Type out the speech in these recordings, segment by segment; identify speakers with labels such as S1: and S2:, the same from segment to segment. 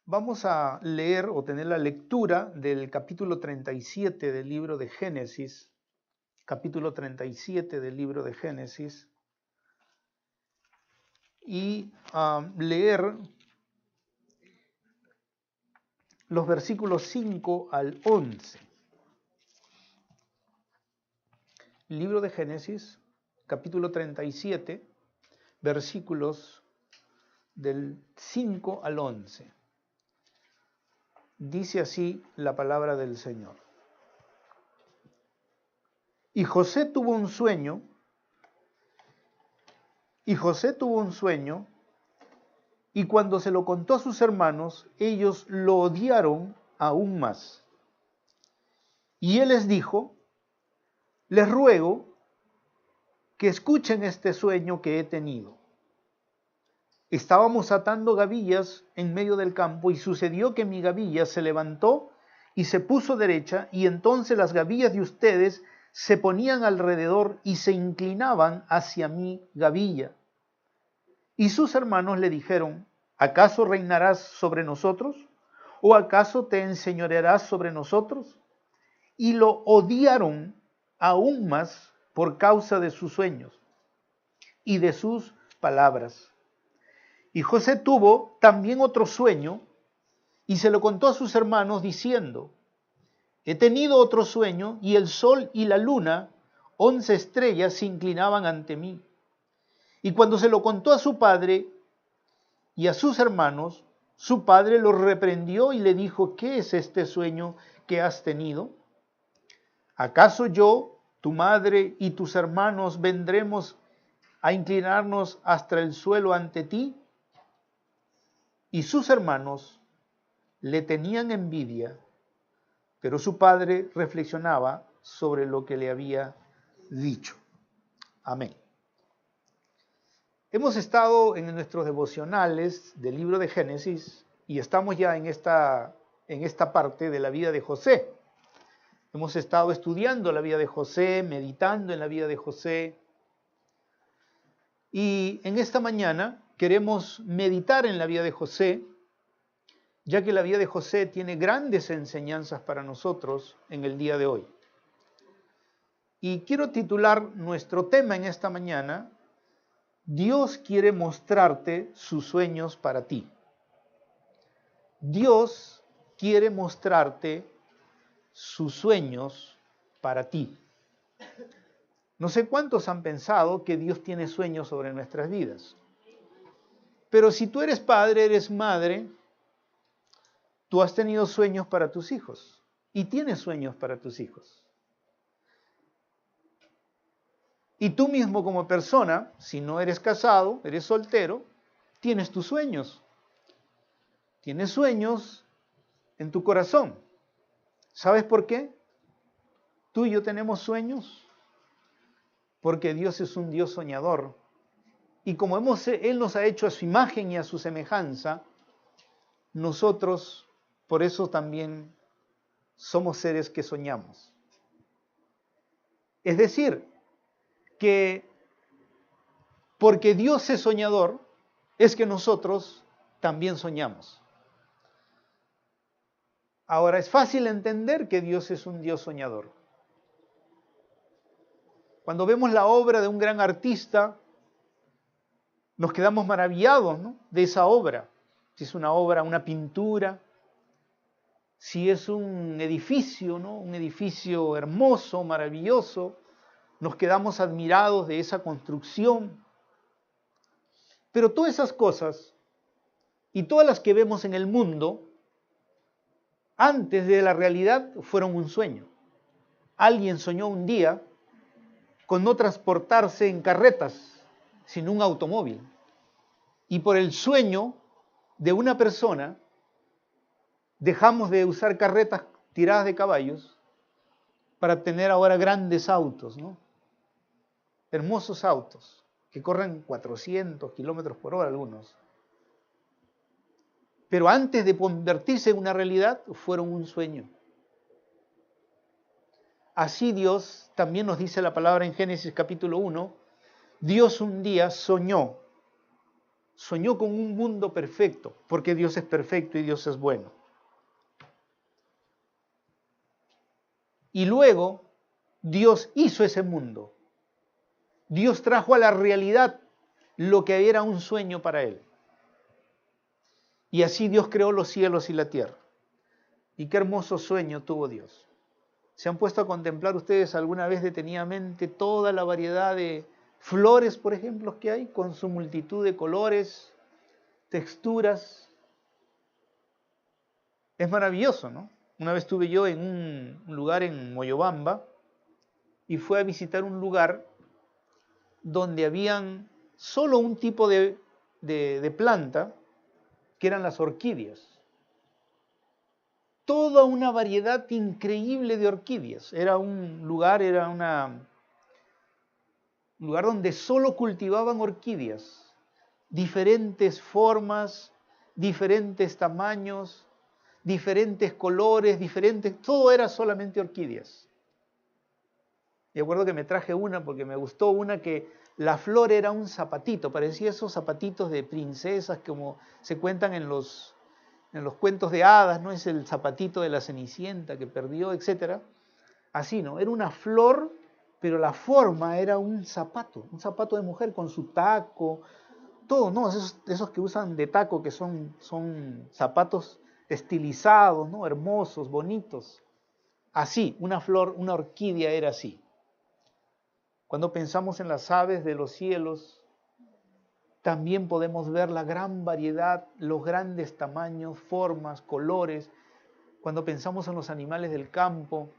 S1: Vamos a leer o tener la lectura del capítulo 37 del libro de Génesis, capítulo 37 del libro de Génesis, y leer los versículos 5 al 11. Libro de Génesis, capítulo 37, versículos del 5 al 11. Dice así la palabra del Señor. Y José tuvo un sueño, y cuando se lo contó a sus hermanos, ellos lo odiaron aún más. Y él les dijo: les ruego que escuchen este sueño que he tenido. Estábamos atando gavillas en medio del campo, y sucedió que mi gavilla se levantó y se puso derecha, y entonces las gavillas de ustedes se ponían alrededor y se inclinaban hacia mi gavilla. Y sus hermanos le dijeron: ¿acaso reinarás sobre nosotros? ¿O acaso te enseñorearás sobre nosotros? Y lo odiaron aún más por causa de sus sueños y de sus palabras. Y José tuvo también otro sueño, y se lo contó a sus hermanos diciendo: he tenido otro sueño, y el sol y la luna, 11 estrellas, se inclinaban ante mí. Y cuando se lo contó a su padre y a sus hermanos, su padre lo reprendió y le dijo: ¿qué es este sueño que has tenido? ¿Acaso yo, tu madre y tus hermanos vendremos a inclinarnos hasta el suelo ante ti? Y sus hermanos le tenían envidia, pero su padre reflexionaba sobre lo que le había dicho. Amén. Hemos estado en nuestros devocionales del libro de Génesis y estamos ya en esta parte de la vida de José. Hemos estado estudiando la vida de José, meditando en la vida de José. Y en esta mañana queremos meditar en la vida de José, ya que la vida de José tiene grandes enseñanzas para nosotros en el día de hoy. Y quiero titular nuestro tema en esta mañana: Dios quiere mostrarte sus sueños para ti. Dios quiere mostrarte sus sueños para ti. No sé cuántos han pensado que Dios tiene sueños sobre nuestras vidas. Pero si tú eres padre, eres madre, tú has tenido sueños para tus hijos y tienes sueños para tus hijos. Y tú mismo como persona, si no eres casado, eres soltero, tienes tus sueños. Tienes sueños en tu corazón. ¿Sabes por qué? Tú y yo tenemos sueños porque Dios es un Dios soñador. Y como Él nos ha hecho a su imagen y a su semejanza, nosotros por eso también somos seres que soñamos. Es decir, que porque Dios es soñador, es que nosotros también soñamos. Ahora, es fácil entender que Dios es un Dios soñador. Cuando vemos la obra de un gran artista, nos quedamos maravillados, ¿no?, de esa obra. Si es una obra, una pintura, si es un edificio, ¿no?, un edificio hermoso, maravilloso, nos quedamos admirados de esa construcción. Pero todas esas cosas y todas las que vemos en el mundo, antes de la realidad, fueron un sueño. Alguien soñó un día con no transportarse en carretas, sino un automóvil. Y por el sueño de una persona, dejamos de usar carretas tiradas de caballos para tener ahora grandes autos, ¿no? Hermosos autos que corren 400 kilómetros por hora algunos. Pero antes de convertirse en una realidad, fueron un sueño. Así Dios, también nos dice la palabra en Génesis capítulo 1, Dios un día soñó soñó con un mundo perfecto, porque Dios es perfecto y Dios es bueno. Y luego Dios hizo ese mundo. Dios trajo a la realidad lo que era un sueño para él. Y así Dios creó los cielos y la tierra. Y qué hermoso sueño tuvo Dios. ¿Se han puesto a contemplar ustedes alguna vez detenidamente toda la variedad de flores, por ejemplo, que hay, con su multitud de colores, texturas? Es maravilloso, ¿no? Una vez estuve yo en un lugar en Moyobamba y fui a visitar un lugar donde habían solo un tipo de planta, que eran las orquídeas. Toda una variedad increíble de orquídeas. Era un lugar donde solo cultivaban orquídeas, diferentes formas, diferentes tamaños, diferentes colores, todo era solamente orquídeas. Y acuerdo que me traje una porque me gustó una que la flor era un zapatito, parecía esos zapatitos de princesas como se cuentan en los cuentos de hadas, ¿no? Es el zapatito de la Cenicienta que perdió, etc. Así, ¿no? Era una flor, pero la forma era un zapato de mujer con su taco, todo, ¿no? Esos que usan de taco, que son zapatos estilizados, ¿no? Hermosos, bonitos. Así, una flor, una orquídea era así. Cuando pensamos en las aves de los cielos, también podemos ver la gran variedad, los grandes tamaños, formas, colores. Cuando pensamos en los animales del campo,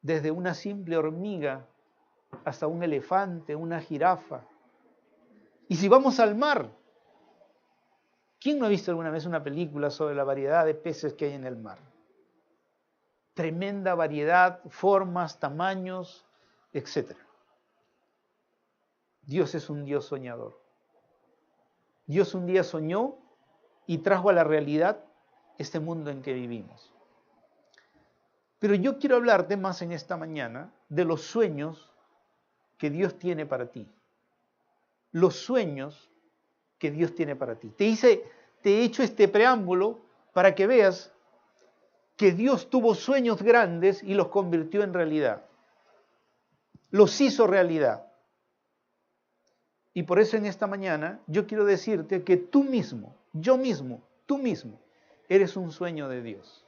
S1: desde una simple hormiga hasta un elefante, una jirafa. Y si vamos al mar, ¿quién no ha visto alguna vez una película sobre la variedad de peces que hay en el mar? Tremenda variedad, formas, tamaños, etc. Dios es un Dios soñador. Dios un día soñó y trajo a la realidad este mundo en que vivimos. Pero yo quiero hablarte más en esta mañana de los sueños que Dios tiene para ti. Los sueños que Dios tiene para ti. Te he hecho este preámbulo para que veas que Dios tuvo sueños grandes y los convirtió en realidad. Los hizo realidad. Y por eso en esta mañana yo quiero decirte que tú mismo, tú mismo, eres un sueño de Dios.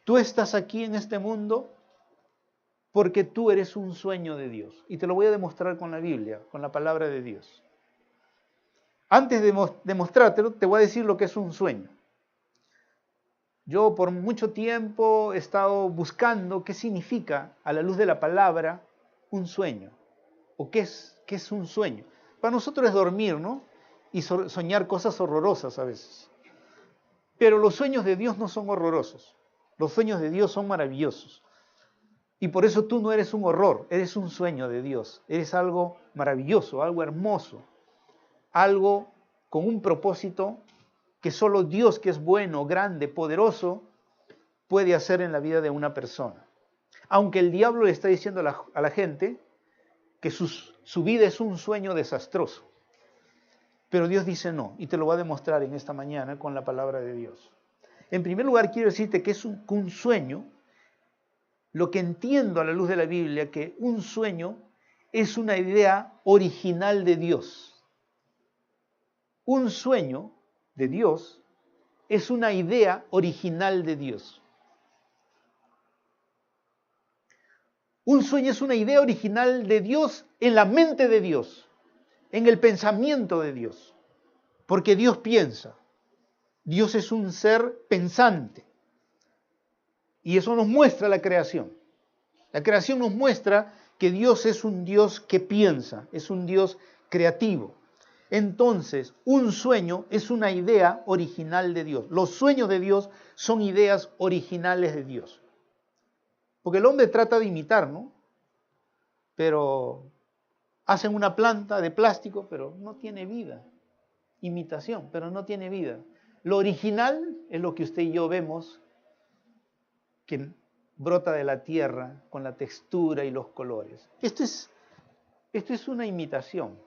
S1: Tú estás aquí en este mundo porque tú eres un sueño de Dios. Y te lo voy a demostrar con la Biblia, con la palabra de Dios. Antes de demostrártelo, te voy a decir lo que es un sueño. Yo por mucho tiempo he estado buscando qué significa, a la luz de la palabra, un sueño. ¿O qué es un sueño? Para nosotros es dormir, ¿no? Y soñar cosas horrorosas a veces. Pero los sueños de Dios no son horrorosos. Los sueños de Dios son maravillosos. Y por eso tú no eres un horror, eres un sueño de Dios. Eres algo maravilloso, algo hermoso, algo con un propósito que solo Dios, que es bueno, grande, poderoso, puede hacer en la vida de una persona. Aunque el diablo le está diciendo a la gente que su vida es un sueño desastroso. Pero Dios dice no, y te lo va a demostrar en esta mañana con la palabra de Dios. En primer lugar, quiero decirte que es un sueño, lo que entiendo a la luz de la Biblia, que un sueño es una idea original de Dios. Un sueño de Dios es una idea original de Dios. Un sueño es una idea original de Dios en la mente de Dios, en el pensamiento de Dios, porque Dios piensa. Dios es un ser pensante. Y eso nos muestra la creación. La creación nos muestra que Dios es un Dios que piensa, es un Dios creativo. Entonces, un sueño es una idea original de Dios. Los sueños de Dios son ideas originales de Dios. Porque el hombre trata de imitar, ¿no? Pero hacen una planta de plástico, pero no tiene vida. Imitación, pero no tiene vida. Lo original es lo que usted y yo vemos, que brota de la tierra con la textura y los colores. Esto es una imitación.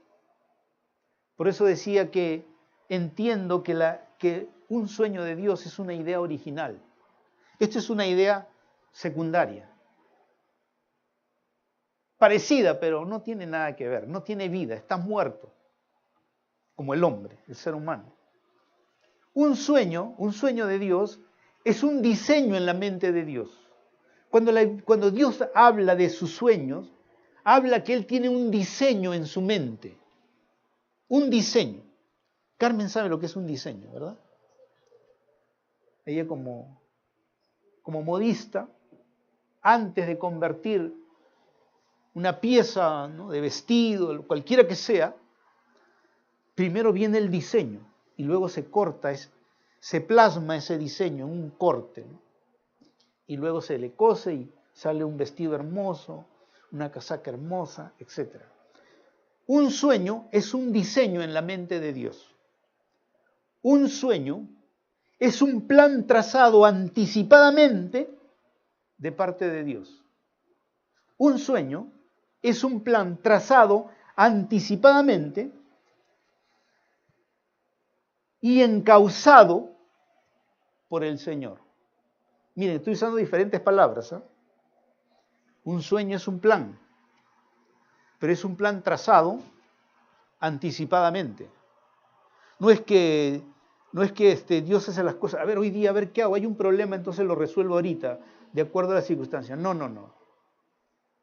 S1: Por eso decía que entiendo que un sueño de Dios es una idea original. Esto es una idea secundaria. Parecida, pero no tiene nada que ver, no tiene vida, está muerto, como el hombre, el ser humano. Un sueño de Dios, es un diseño en la mente de Dios. Cuando Dios habla de sus sueños, habla que Él tiene un diseño en su mente. Un diseño. Carmen sabe lo que es un diseño, ¿verdad? Ella como modista, antes de convertir una pieza, ¿no?, de vestido, cualquiera que sea, primero viene el diseño y luego se corta, se plasma ese diseño en un corte, ¿no? Y luego se le cose y sale un vestido hermoso, una casaca hermosa, etc. Un sueño es un diseño en la mente de Dios. Un sueño es un plan trazado anticipadamente de parte de Dios. Un sueño es un plan trazado anticipadamente y encauzado por el Señor. Miren, estoy usando diferentes palabras, ¿eh? Un sueño es un plan, pero es un plan trazado anticipadamente. No es que Dios hace las cosas, a ver, hoy día, a ver qué hago, hay un problema, entonces lo resuelvo ahorita, de acuerdo a las circunstancias. No.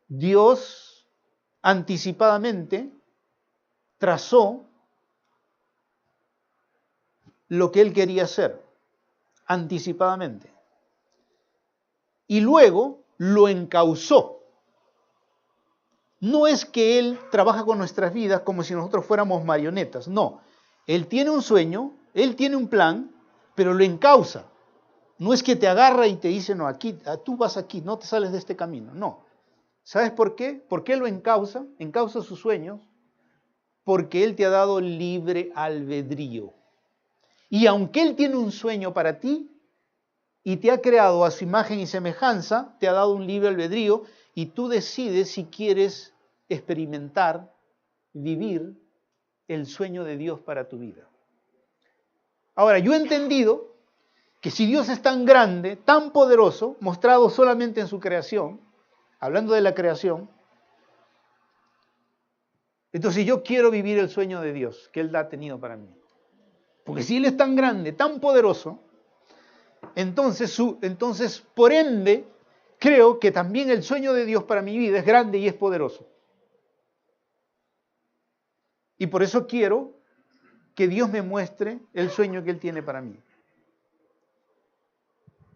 S1: Dios anticipadamente trazó lo que Él quería hacer, anticipadamente. Y luego lo encauzó. No es que Él trabaja con nuestras vidas como si nosotros fuéramos marionetas, no. Él tiene un sueño, Él tiene un plan, pero lo encauza. No es que te agarra y te dice, no, aquí, tú vas aquí, no te sales de este camino, no. ¿Sabes por qué? ¿Por qué lo encauza? Encauza sus sueños, porque Él te ha dado libre albedrío. Y aunque Él tiene un sueño para ti, y te ha creado a su imagen y semejanza, te ha dado un libre albedrío, y tú decides si quieres experimentar, vivir el sueño de Dios para tu vida. Ahora, yo he entendido que si Dios es tan grande, tan poderoso, mostrado solamente en su creación, hablando de la creación, entonces yo quiero vivir el sueño de Dios que Él ha tenido para mí. Porque si Él es tan grande, tan poderoso, entonces por ende, creo que también el sueño de Dios para mi vida es grande y es poderoso. Y por eso quiero que Dios me muestre el sueño que Él tiene para mí.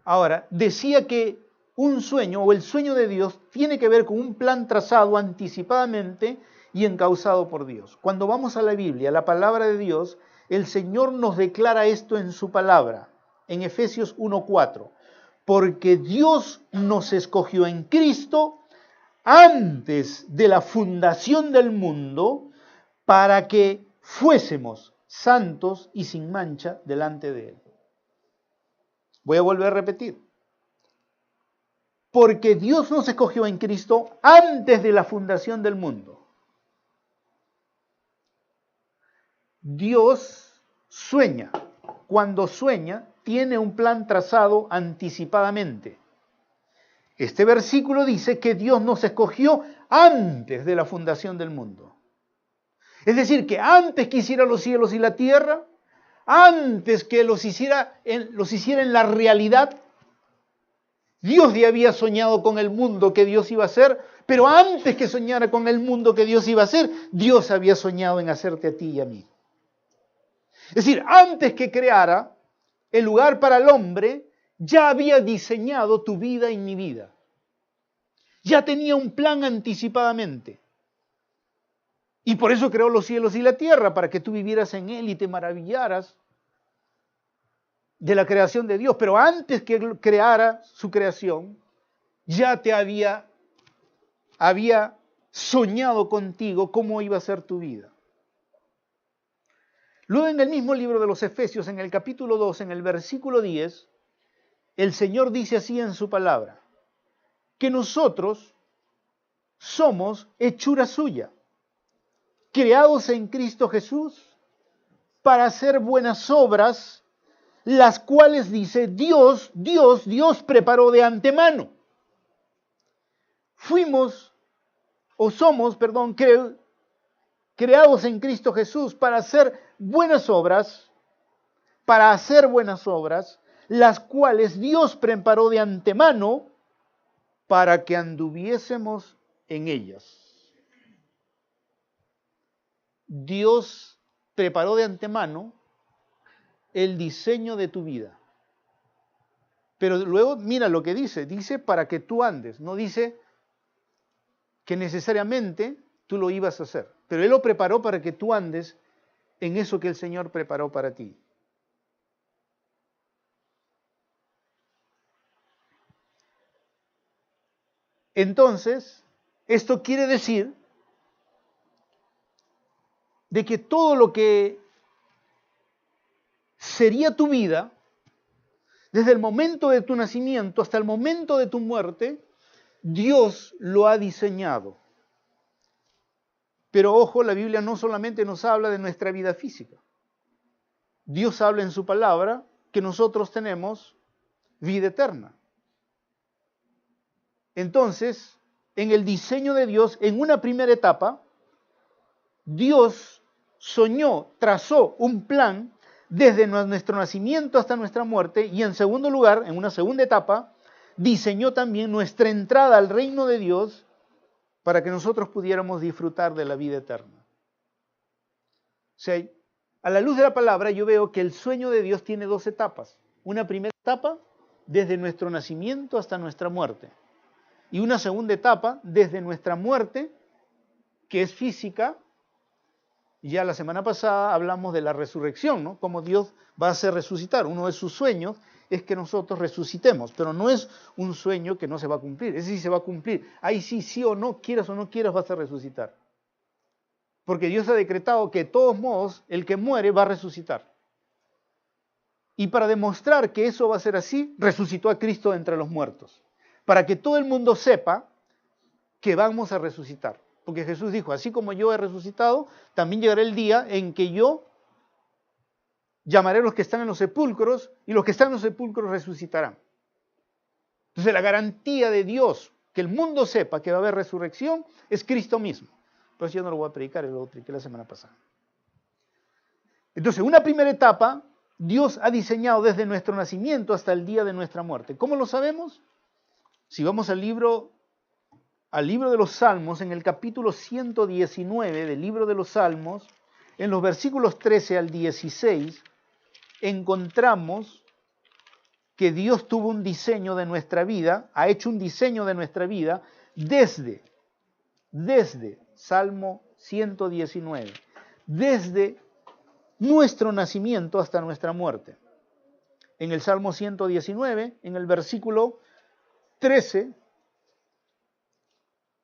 S1: Ahora, decía que un sueño o el sueño de Dios tiene que ver con un plan trazado anticipadamente y encauzado por Dios. Cuando vamos a la Biblia, la palabra de Dios, el Señor nos declara esto en su palabra, en Efesios 1:4. Porque Dios nos escogió en Cristo antes de la fundación del mundo para que fuésemos santos y sin mancha delante de Él. Voy a volver a repetir. Porque Dios nos escogió en Cristo antes de la fundación del mundo. Dios sueña. Cuando sueña, tiene un plan trazado anticipadamente. Este versículo dice que Dios nos escogió antes de la fundación del mundo. Es decir, que antes que hiciera los cielos y la tierra, antes que los hiciera en la realidad, Dios ya había soñado con el mundo que Dios iba a hacer, pero antes que soñara con el mundo que Dios iba a hacer, Dios había soñado en hacerte a ti y a mí. Es decir, antes que creara el lugar para el hombre, ya había diseñado tu vida y mi vida. Ya tenía un plan anticipadamente. Y por eso creó los cielos y la tierra, para que tú vivieras en Él y te maravillaras de la creación de Dios. Pero antes que creara su creación, ya te había soñado contigo cómo iba a ser tu vida. Luego en el mismo libro de los Efesios, en el capítulo 2, en el versículo 10, el Señor dice así en su palabra, que nosotros somos hechura suya, creados en Cristo Jesús para hacer buenas obras, las cuales, dice, Dios preparó de antemano. Somos, creados en Cristo Jesús para hacer buenas obras, las cuales Dios preparó de antemano para que anduviésemos en ellas. Dios preparó de antemano el diseño de tu vida. Pero luego mira lo que dice para que tú andes, no dice que necesariamente tú lo ibas a hacer, pero Él lo preparó para que tú andes en eso que el Señor preparó para ti. Entonces, esto quiere decir de que todo lo que sería tu vida, desde el momento de tu nacimiento hasta el momento de tu muerte, Dios lo ha diseñado. Pero ojo, la Biblia no solamente nos habla de nuestra vida física. Dios habla en su palabra que nosotros tenemos vida eterna. Entonces, en el diseño de Dios, en una primera etapa, Dios trazó un plan desde nuestro nacimiento hasta nuestra muerte, y en segundo lugar, en una segunda etapa, diseñó también nuestra entrada al reino de Dios para que nosotros pudiéramos disfrutar de la vida eterna. O sea, a la luz de la palabra yo veo que el sueño de Dios tiene dos etapas. Una primera etapa desde nuestro nacimiento hasta nuestra muerte. Y una segunda etapa desde nuestra muerte, que es física. Ya la semana pasada hablamos de la resurrección, ¿no? Cómo Dios va a hacer resucitar. Uno de sus sueños es que nosotros resucitemos, pero no es un sueño que no se va a cumplir. Ese sí se va a cumplir. Ahí sí o no quieras vas a resucitar. Porque Dios ha decretado que de todos modos el que muere va a resucitar. Y para demostrar que eso va a ser así, resucitó a Cristo de entre los muertos. Para que todo el mundo sepa que vamos a resucitar. Porque Jesús dijo, así como yo he resucitado, también llegará el día en que yo llamaré a los que están en los sepulcros, y los que están en los sepulcros resucitarán. Entonces la garantía de Dios, que el mundo sepa que va a haber resurrección, es Cristo mismo. Pero yo no lo voy a predicar, lo prediqué la semana pasada. Entonces, una primera etapa, Dios ha diseñado desde nuestro nacimiento hasta el día de nuestra muerte. ¿Cómo lo sabemos? Si vamos al libro de los Salmos, en el capítulo 119 del libro de los Salmos, en los versículos 13 al 16, encontramos que Dios tuvo un diseño de nuestra vida, ha hecho un diseño de nuestra vida desde Salmo 119, desde nuestro nacimiento hasta nuestra muerte. En el Salmo 119, en el versículo 13,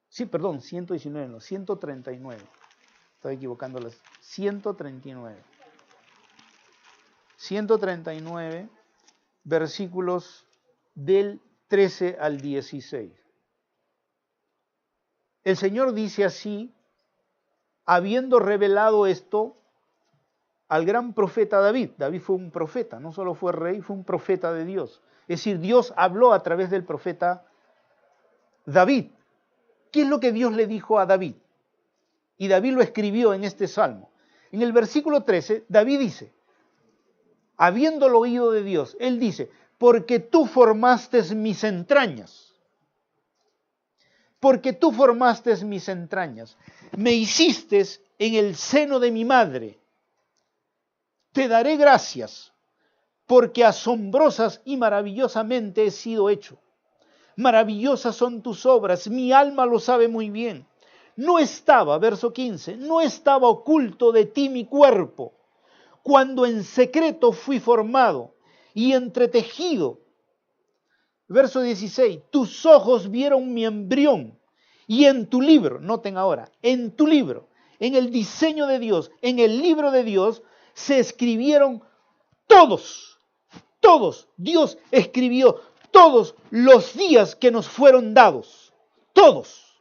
S1: 119, no, 139. Estaba equivocando las 139. 139, versículos del 13 al 16. El Señor dice así, habiendo revelado esto al gran profeta David. David fue un profeta, no solo fue rey, fue un profeta de Dios. Es decir, Dios habló a través del profeta David. ¿Qué es lo que Dios le dijo a David? Y David lo escribió en este salmo. En el versículo 13, David dice, habiéndolo oído de Dios, él dice, porque tú formaste mis entrañas. Porque tú formaste mis entrañas. Me hiciste en el seno de mi madre. Te daré gracias, porque asombrosas y maravillosamente he sido hecho. Maravillosas son tus obras, mi alma lo sabe muy bien. No estaba, verso 15, no estaba oculto de ti mi cuerpo, cuando en secreto fui formado y entretejido. Verso 16, tus ojos vieron mi embrión, y en tu libro, noten ahora, en tu libro, en el diseño de Dios, en el libro de Dios, se escribieron todos, Dios escribió todos los días que nos fueron dados, todos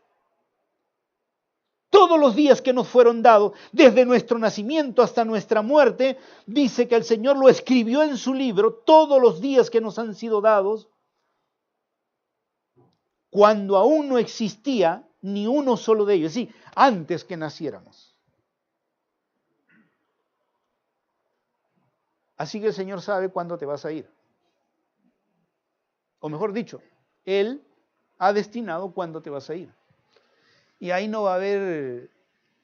S1: todos los días que nos fueron dados, desde nuestro nacimiento hasta nuestra muerte, dice que el Señor lo escribió en su libro, todos los días que nos han sido dados, cuando aún no existía ni uno solo de ellos, es decir, antes que naciéramos. Así que el Señor sabe cuándo te vas a ir. O mejor dicho, Él ha destinado cuándo te vas a ir. Y ahí no va a haber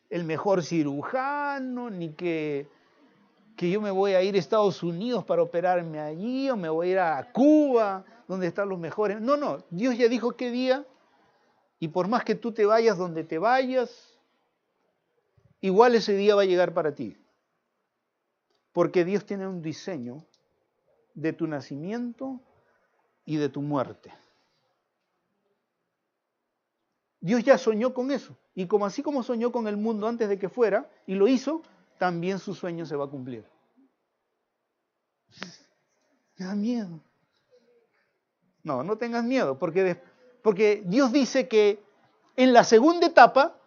S1: el mejor cirujano, ni que yo me voy a ir a Estados Unidos para operarme allí, o me voy a ir a Cuba, donde están los mejores. No, no, Dios ya dijo qué día, y por más que tú te vayas donde te vayas, igual ese día va a llegar para ti. Porque Dios tiene un diseño de tu nacimiento y de tu muerte. Dios ya soñó con eso. Y como así como soñó con el mundo antes de que fuera, y lo hizo, también su sueño se va a cumplir. Me da miedo. No, no tengas miedo, porque Dios dice que en la segunda etapa,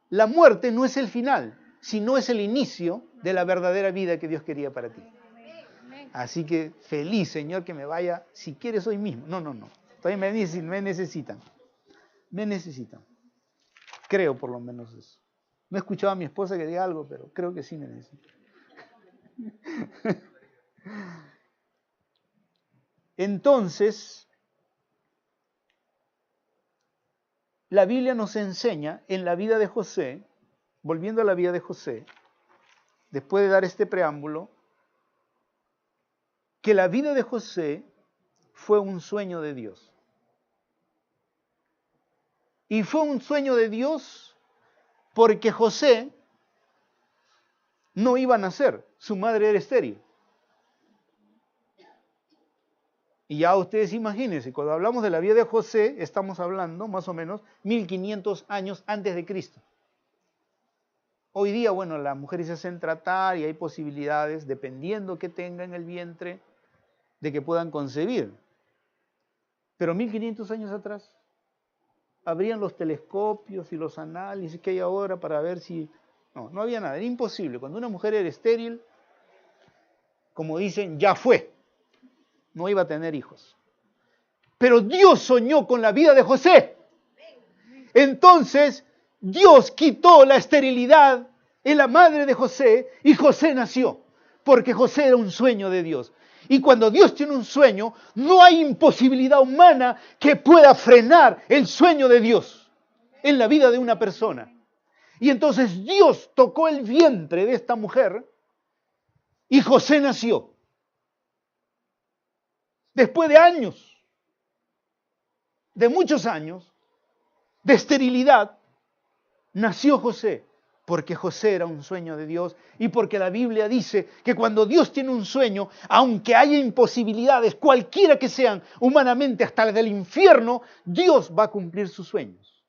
S1: la muerte no es el final, sino es el inicio de la verdadera vida que Dios quería para ti. Así que feliz, Señor, que me vaya, si quieres hoy mismo. No, no, no. Todavía me necesitan. Me necesitan. Creo por lo menos eso. No he escuchado a mi esposa que diga algo, pero creo que sí me necesitan. Entonces, la Biblia nos enseña en la vida de José, volviendo a la vida de José, después de dar este preámbulo, que la vida de José fue un sueño de Dios. Y fue un sueño de Dios porque José no iba a nacer, su madre era estéril. Y ya ustedes imagínense, cuando hablamos de la vida de José, estamos hablando más o menos 1500 años antes de Cristo. Hoy día, bueno, las mujeres se hacen tratar y hay posibilidades, dependiendo que tengan el vientre, de que puedan concebir. Pero 1500 años atrás, habrían los telescopios y los análisis que hay ahora para ver si... No había nada, era imposible. Cuando una mujer era estéril, como dicen, ya fue. No iba a tener hijos. Pero Dios soñó con la vida de José. Entonces, Dios quitó la esterilidad en la madre de José y José nació, porque José era un sueño de Dios. Y cuando Dios tiene un sueño, no hay imposibilidad humana que pueda frenar el sueño de Dios en la vida de una persona. Y entonces Dios tocó el vientre de esta mujer y José nació. Después de años, de muchos años, de esterilidad, nació José. Porque José era un sueño de Dios y porque la Biblia dice que cuando Dios tiene un sueño, aunque haya imposibilidades, cualquiera que sean, humanamente hasta las del infierno, Dios va a cumplir sus sueños.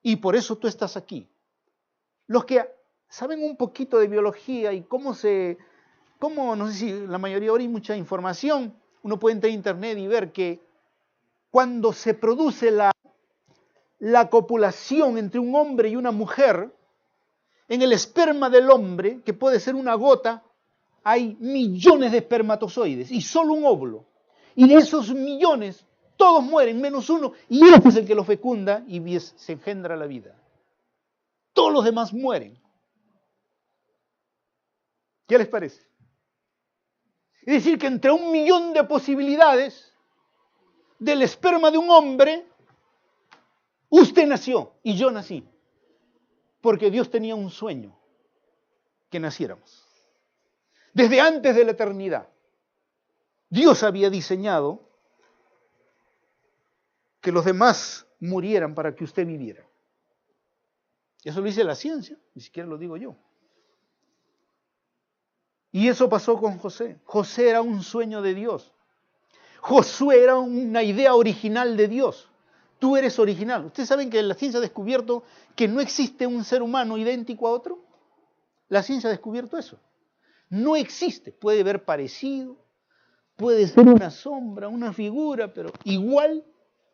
S1: Y por eso tú estás aquí. Los que saben un poquito de biología y cómo, no sé si la mayoría ahora hay mucha información, uno puede entrar a internet y ver que cuando se produce la copulación entre un hombre y una mujer, en el esperma del hombre, que puede ser una gota, hay millones de espermatozoides y solo un óvulo. Y de esos millones, todos mueren, menos uno, y este es el que lo fecunda y se engendra la vida. Todos los demás mueren. ¿Qué les parece? Es decir, que entre 1 millón de posibilidades del esperma de un hombre, usted nació y yo nací. Porque Dios tenía un sueño, que naciéramos. Desde antes de la eternidad, Dios había diseñado que los demás murieran para que usted viviera. Eso lo dice la ciencia, ni siquiera lo digo yo. Y eso pasó con José. José era un sueño de Dios. Josué era una idea original de Dios. Tú eres original. ¿Ustedes saben que la ciencia ha descubierto que no existe un ser humano idéntico a otro? La ciencia ha descubierto eso. No existe. Puede ver parecido, puede ser una sombra, una figura, pero igual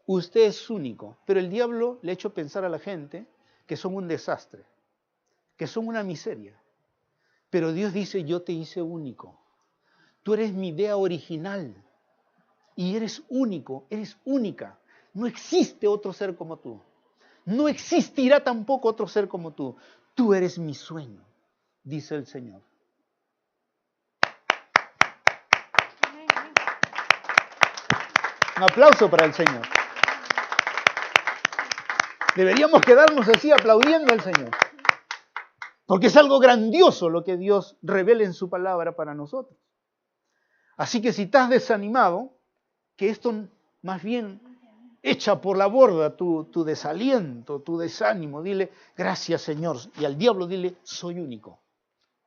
S1: usted es único. Pero el diablo le ha hecho pensar a la gente que son un desastre, que son una miseria. Pero Dios dice, yo te hice único. Tú eres mi idea original. Y eres único, eres única. No existe otro ser como tú. No existirá tampoco otro ser como tú. Tú eres mi sueño, dice el Señor. Un aplauso para el Señor. Deberíamos quedarnos así aplaudiendo al Señor. Porque es algo grandioso lo que Dios revela en su palabra para nosotros. Así que si estás desanimado, que esto más bien echa por la borda tu desaliento, tu desánimo. Dile, gracias Señor. Y al diablo dile, soy único.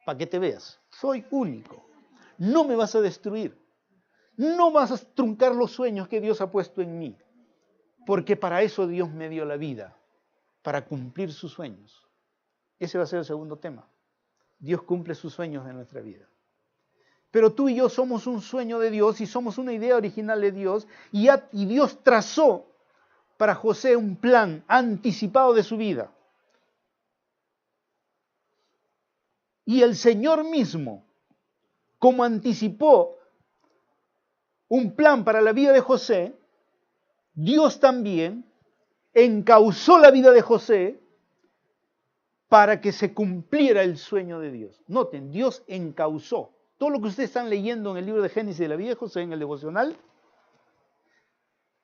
S1: Para que te veas, soy único. No me vas a destruir. No vas a truncar los sueños que Dios ha puesto en mí. Porque para eso Dios me dio la vida. Para cumplir sus sueños. Ese va a ser el segundo tema. Dios cumple sus sueños en nuestra vida. Pero tú y yo somos un sueño de Dios y somos una idea original de Dios. Y Dios trazó para José un plan anticipado de su vida. Y el Señor mismo, como anticipó un plan para la vida de José, Dios también encauzó la vida de José para que se cumpliera el sueño de Dios. Noten, Dios encauzó. Todo lo que ustedes están leyendo en el libro de Génesis de la vida de José, en el devocional,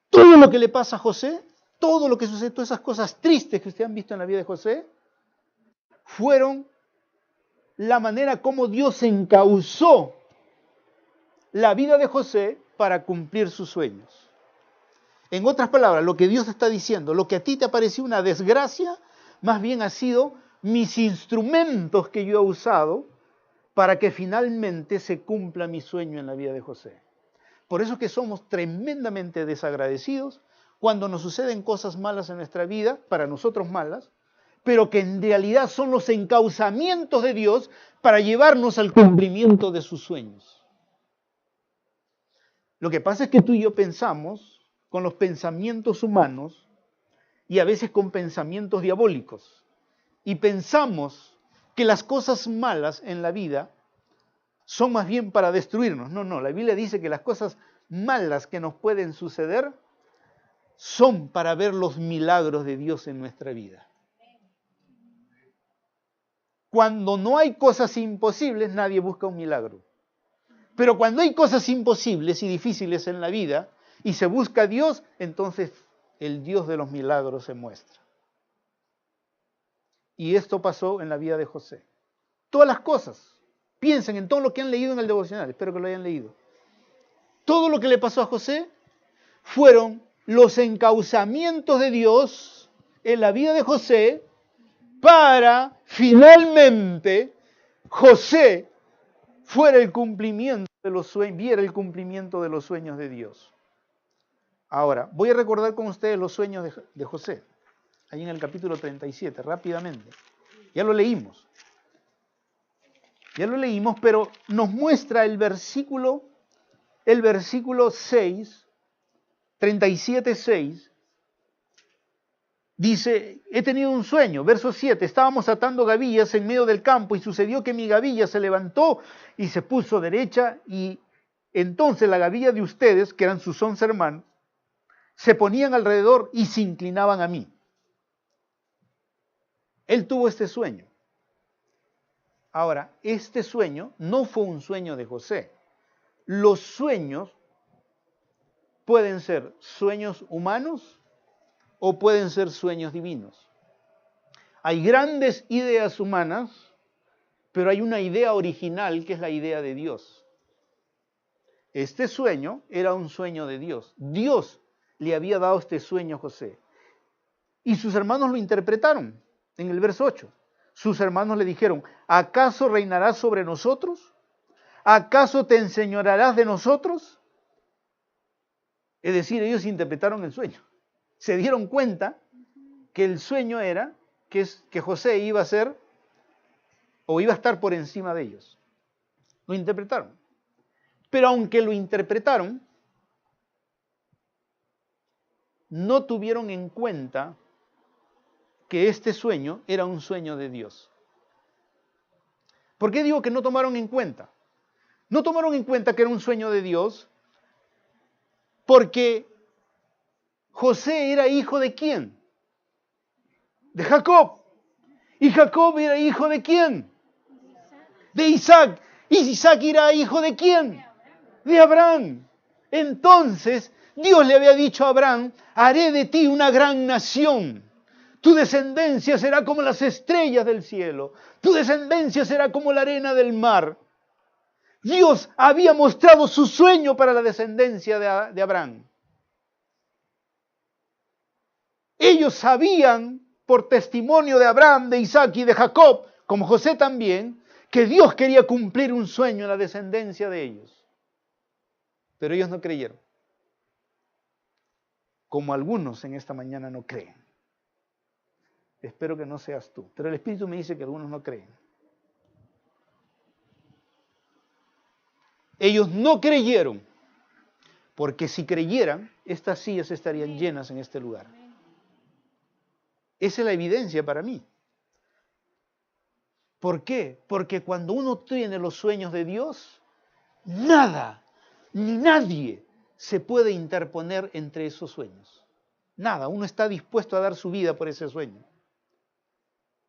S1: todo lo que le pasa a José, todo lo que sucede, todas esas cosas tristes que ustedes han visto en la vida de José, fueron la manera como Dios encauzó la vida de José para cumplir sus sueños. En otras palabras, lo que Dios está diciendo, lo que a ti te pareció una desgracia, más bien ha sido mis instrumentos que yo he usado para que finalmente se cumpla mi sueño en la vida de José. Por eso es que somos tremendamente desagradecidos cuando nos suceden cosas malas en nuestra vida, para nosotros malas, pero que en realidad son los encauzamientos de Dios para llevarnos al cumplimiento de sus sueños. Lo que pasa es que tú y yo pensamos con los pensamientos humanos y a veces con pensamientos diabólicos. Y pensamos que las cosas malas en la vida son más bien para destruirnos. No, la Biblia dice que las cosas malas que nos pueden suceder son para ver los milagros de Dios en nuestra vida. Cuando no hay cosas imposibles, nadie busca un milagro. Pero cuando hay cosas imposibles y difíciles en la vida y se busca a Dios, entonces el Dios de los milagros se muestra. Y esto pasó en la vida de José. Todas las cosas. Piensen en todo lo que han leído en el devocional, espero que lo hayan leído. Todo lo que le pasó a José fueron los encauzamientos de Dios en la vida de José para finalmente José fuera el cumplimiento de los sueños, viera el cumplimiento de los sueños de Dios. Ahora, voy a recordar con ustedes los sueños de José, ahí en el capítulo 37, rápidamente. Ya lo leímos, pero nos muestra el versículo 6, 37:6, dice, he tenido un sueño, verso 7, estábamos atando gavillas en medio del campo y sucedió que mi gavilla se levantó y se puso derecha y entonces la gavilla de ustedes, que eran sus 11 hermanos, se ponían alrededor y se inclinaban a mí. Él tuvo este sueño. Ahora, este sueño no fue un sueño de José. Los sueños pueden ser sueños humanos o pueden ser sueños divinos. Hay grandes ideas humanas, pero hay una idea original que es la idea de Dios. Este sueño era un sueño de Dios. Dios le había dado este sueño a José. Y sus hermanos lo interpretaron en el verso 8. Sus hermanos le dijeron, ¿acaso reinarás sobre nosotros? ¿Acaso te enseñorearás de nosotros? Es decir, ellos interpretaron el sueño. Se dieron cuenta que el sueño era que José iba a ser o iba a estar por encima de ellos. Lo interpretaron. Pero aunque lo interpretaron, no tuvieron en cuenta que este sueño era un sueño de Dios. ¿Por qué digo que no tomaron en cuenta? No tomaron en cuenta que era un sueño de Dios porque José era hijo ¿de quién? De Jacob. ¿Y Jacob era hijo de quién? De Isaac. ¿Y Isaac era hijo de quién? De Abraham. Entonces, Dios le había dicho a Abraham, haré de ti una gran nación. Tu descendencia será como las estrellas del cielo. Tu descendencia será como la arena del mar. Dios había mostrado su sueño para la descendencia de Abraham. Ellos sabían, por testimonio de Abraham, de Isaac y de Jacob, como José también, que Dios quería cumplir un sueño en la descendencia de ellos. Pero ellos no creyeron. Como algunos en esta mañana no creen. Espero que no seas tú. Pero el Espíritu me dice que algunos no creen. Ellos no creyeron. Porque si creyeran, estas sillas estarían llenas en este lugar. Esa es la evidencia para mí. ¿Por qué? Porque cuando uno tiene los sueños de Dios, nada, ni nadie se puede interponer entre esos sueños. Nada, uno está dispuesto a dar su vida por ese sueño.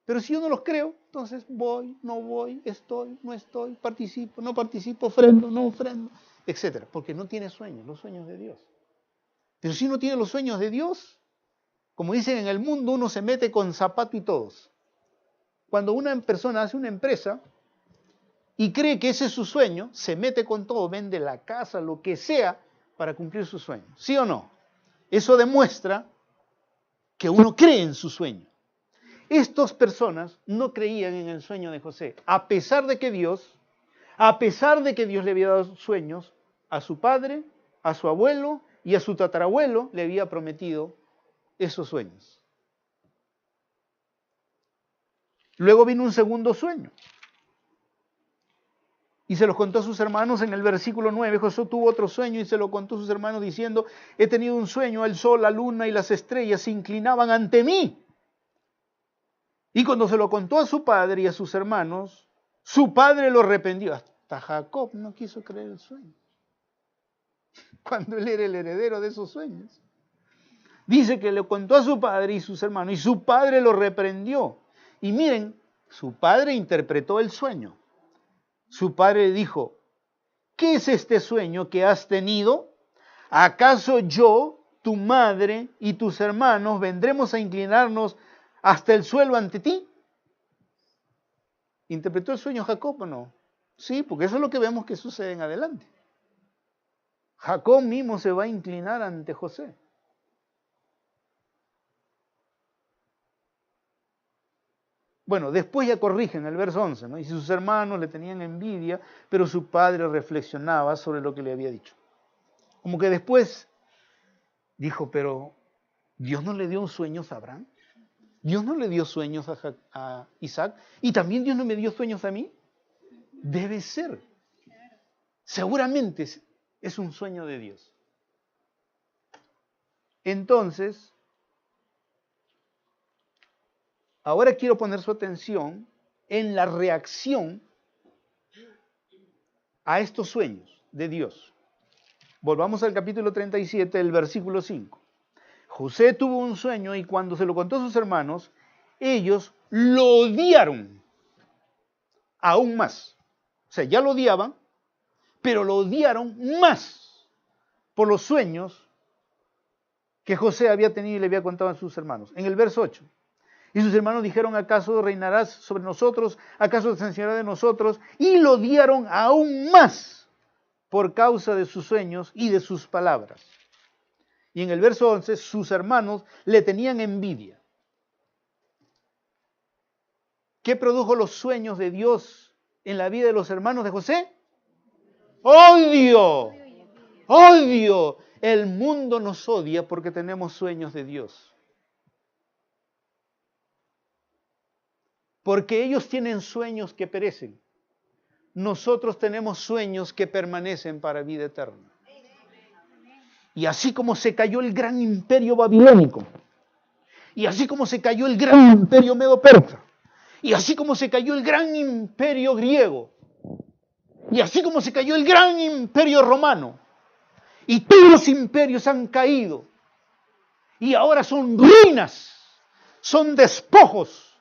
S1: Pero si yo no los creo, entonces voy, no voy, estoy, no estoy, participo, no participo, ofrendo, no ofrendo, etc. Porque no tiene sueños, los sueños de Dios. Pero si uno tiene los sueños de Dios, como dicen en el mundo, uno se mete con zapato y todos. Cuando una persona hace una empresa y cree que ese es su sueño, se mete con todo, vende la casa, lo que sea, para cumplir su sueño. ¿Sí o no? Eso demuestra que uno cree en su sueño. Estas personas no creían en el sueño de José, a pesar de que Dios le había dado sueños a su padre, a su abuelo y a su tatarabuelo, le había prometido esos sueños. Luego vino un segundo sueño. Y se los contó a sus hermanos en el versículo 9. José tuvo otro sueño y se lo contó a sus hermanos diciendo, he tenido un sueño, el sol, la luna y las estrellas se inclinaban ante mí. Y cuando se lo contó a su padre y a sus hermanos, su padre lo reprendió. Hasta Jacob no quiso creer el sueño, cuando él era el heredero de esos sueños. Dice que le contó a su padre y sus hermanos, y su padre lo reprendió. Y miren, su padre interpretó el sueño. Su padre le dijo, ¿qué es este sueño que has tenido? ¿Acaso yo, tu madre y tus hermanos vendremos a inclinarnos hasta el suelo ante ti? ¿Interpretó el sueño Jacob o no? Sí, porque eso es lo que vemos que sucede en adelante. Jacob mismo se va a inclinar ante José. Bueno, después ya corrigen el verso 11, ¿no? Y sus hermanos le tenían envidia, pero su padre reflexionaba sobre lo que le había dicho. Como que después dijo, pero ¿Dios no le dio sueños a Abraham? ¿Dios no le dio sueños a Isaac? ¿Y también Dios no me dio sueños a mí? Debe ser. Seguramente es un sueño de Dios. Entonces, ahora quiero poner su atención en la reacción a estos sueños de Dios. Volvamos al capítulo 37, el versículo 5. José tuvo un sueño y cuando se lo contó a sus hermanos, ellos lo odiaron aún más. O sea, ya lo odiaban, pero lo odiaron más por los sueños que José había tenido y le había contado a sus hermanos. En el verso 8. Y sus hermanos dijeron, ¿acaso reinarás sobre nosotros? ¿Acaso te enseñará de nosotros? Y lo odiaron aún más por causa de sus sueños y de sus palabras. Y en el verso 11, sus hermanos le tenían envidia. ¿Qué produjo los sueños de Dios en la vida de los hermanos de José? ¡Odio! ¡Odio! El mundo nos odia porque tenemos sueños de Dios. Porque ellos tienen sueños que perecen. Nosotros tenemos sueños que permanecen para vida eterna. Y así como se cayó el gran imperio babilónico, y así como se cayó el gran imperio medo-persa, y así como se cayó el gran imperio griego, y así como se cayó el gran imperio romano, y todos los imperios han caído, y ahora son ruinas, son despojos.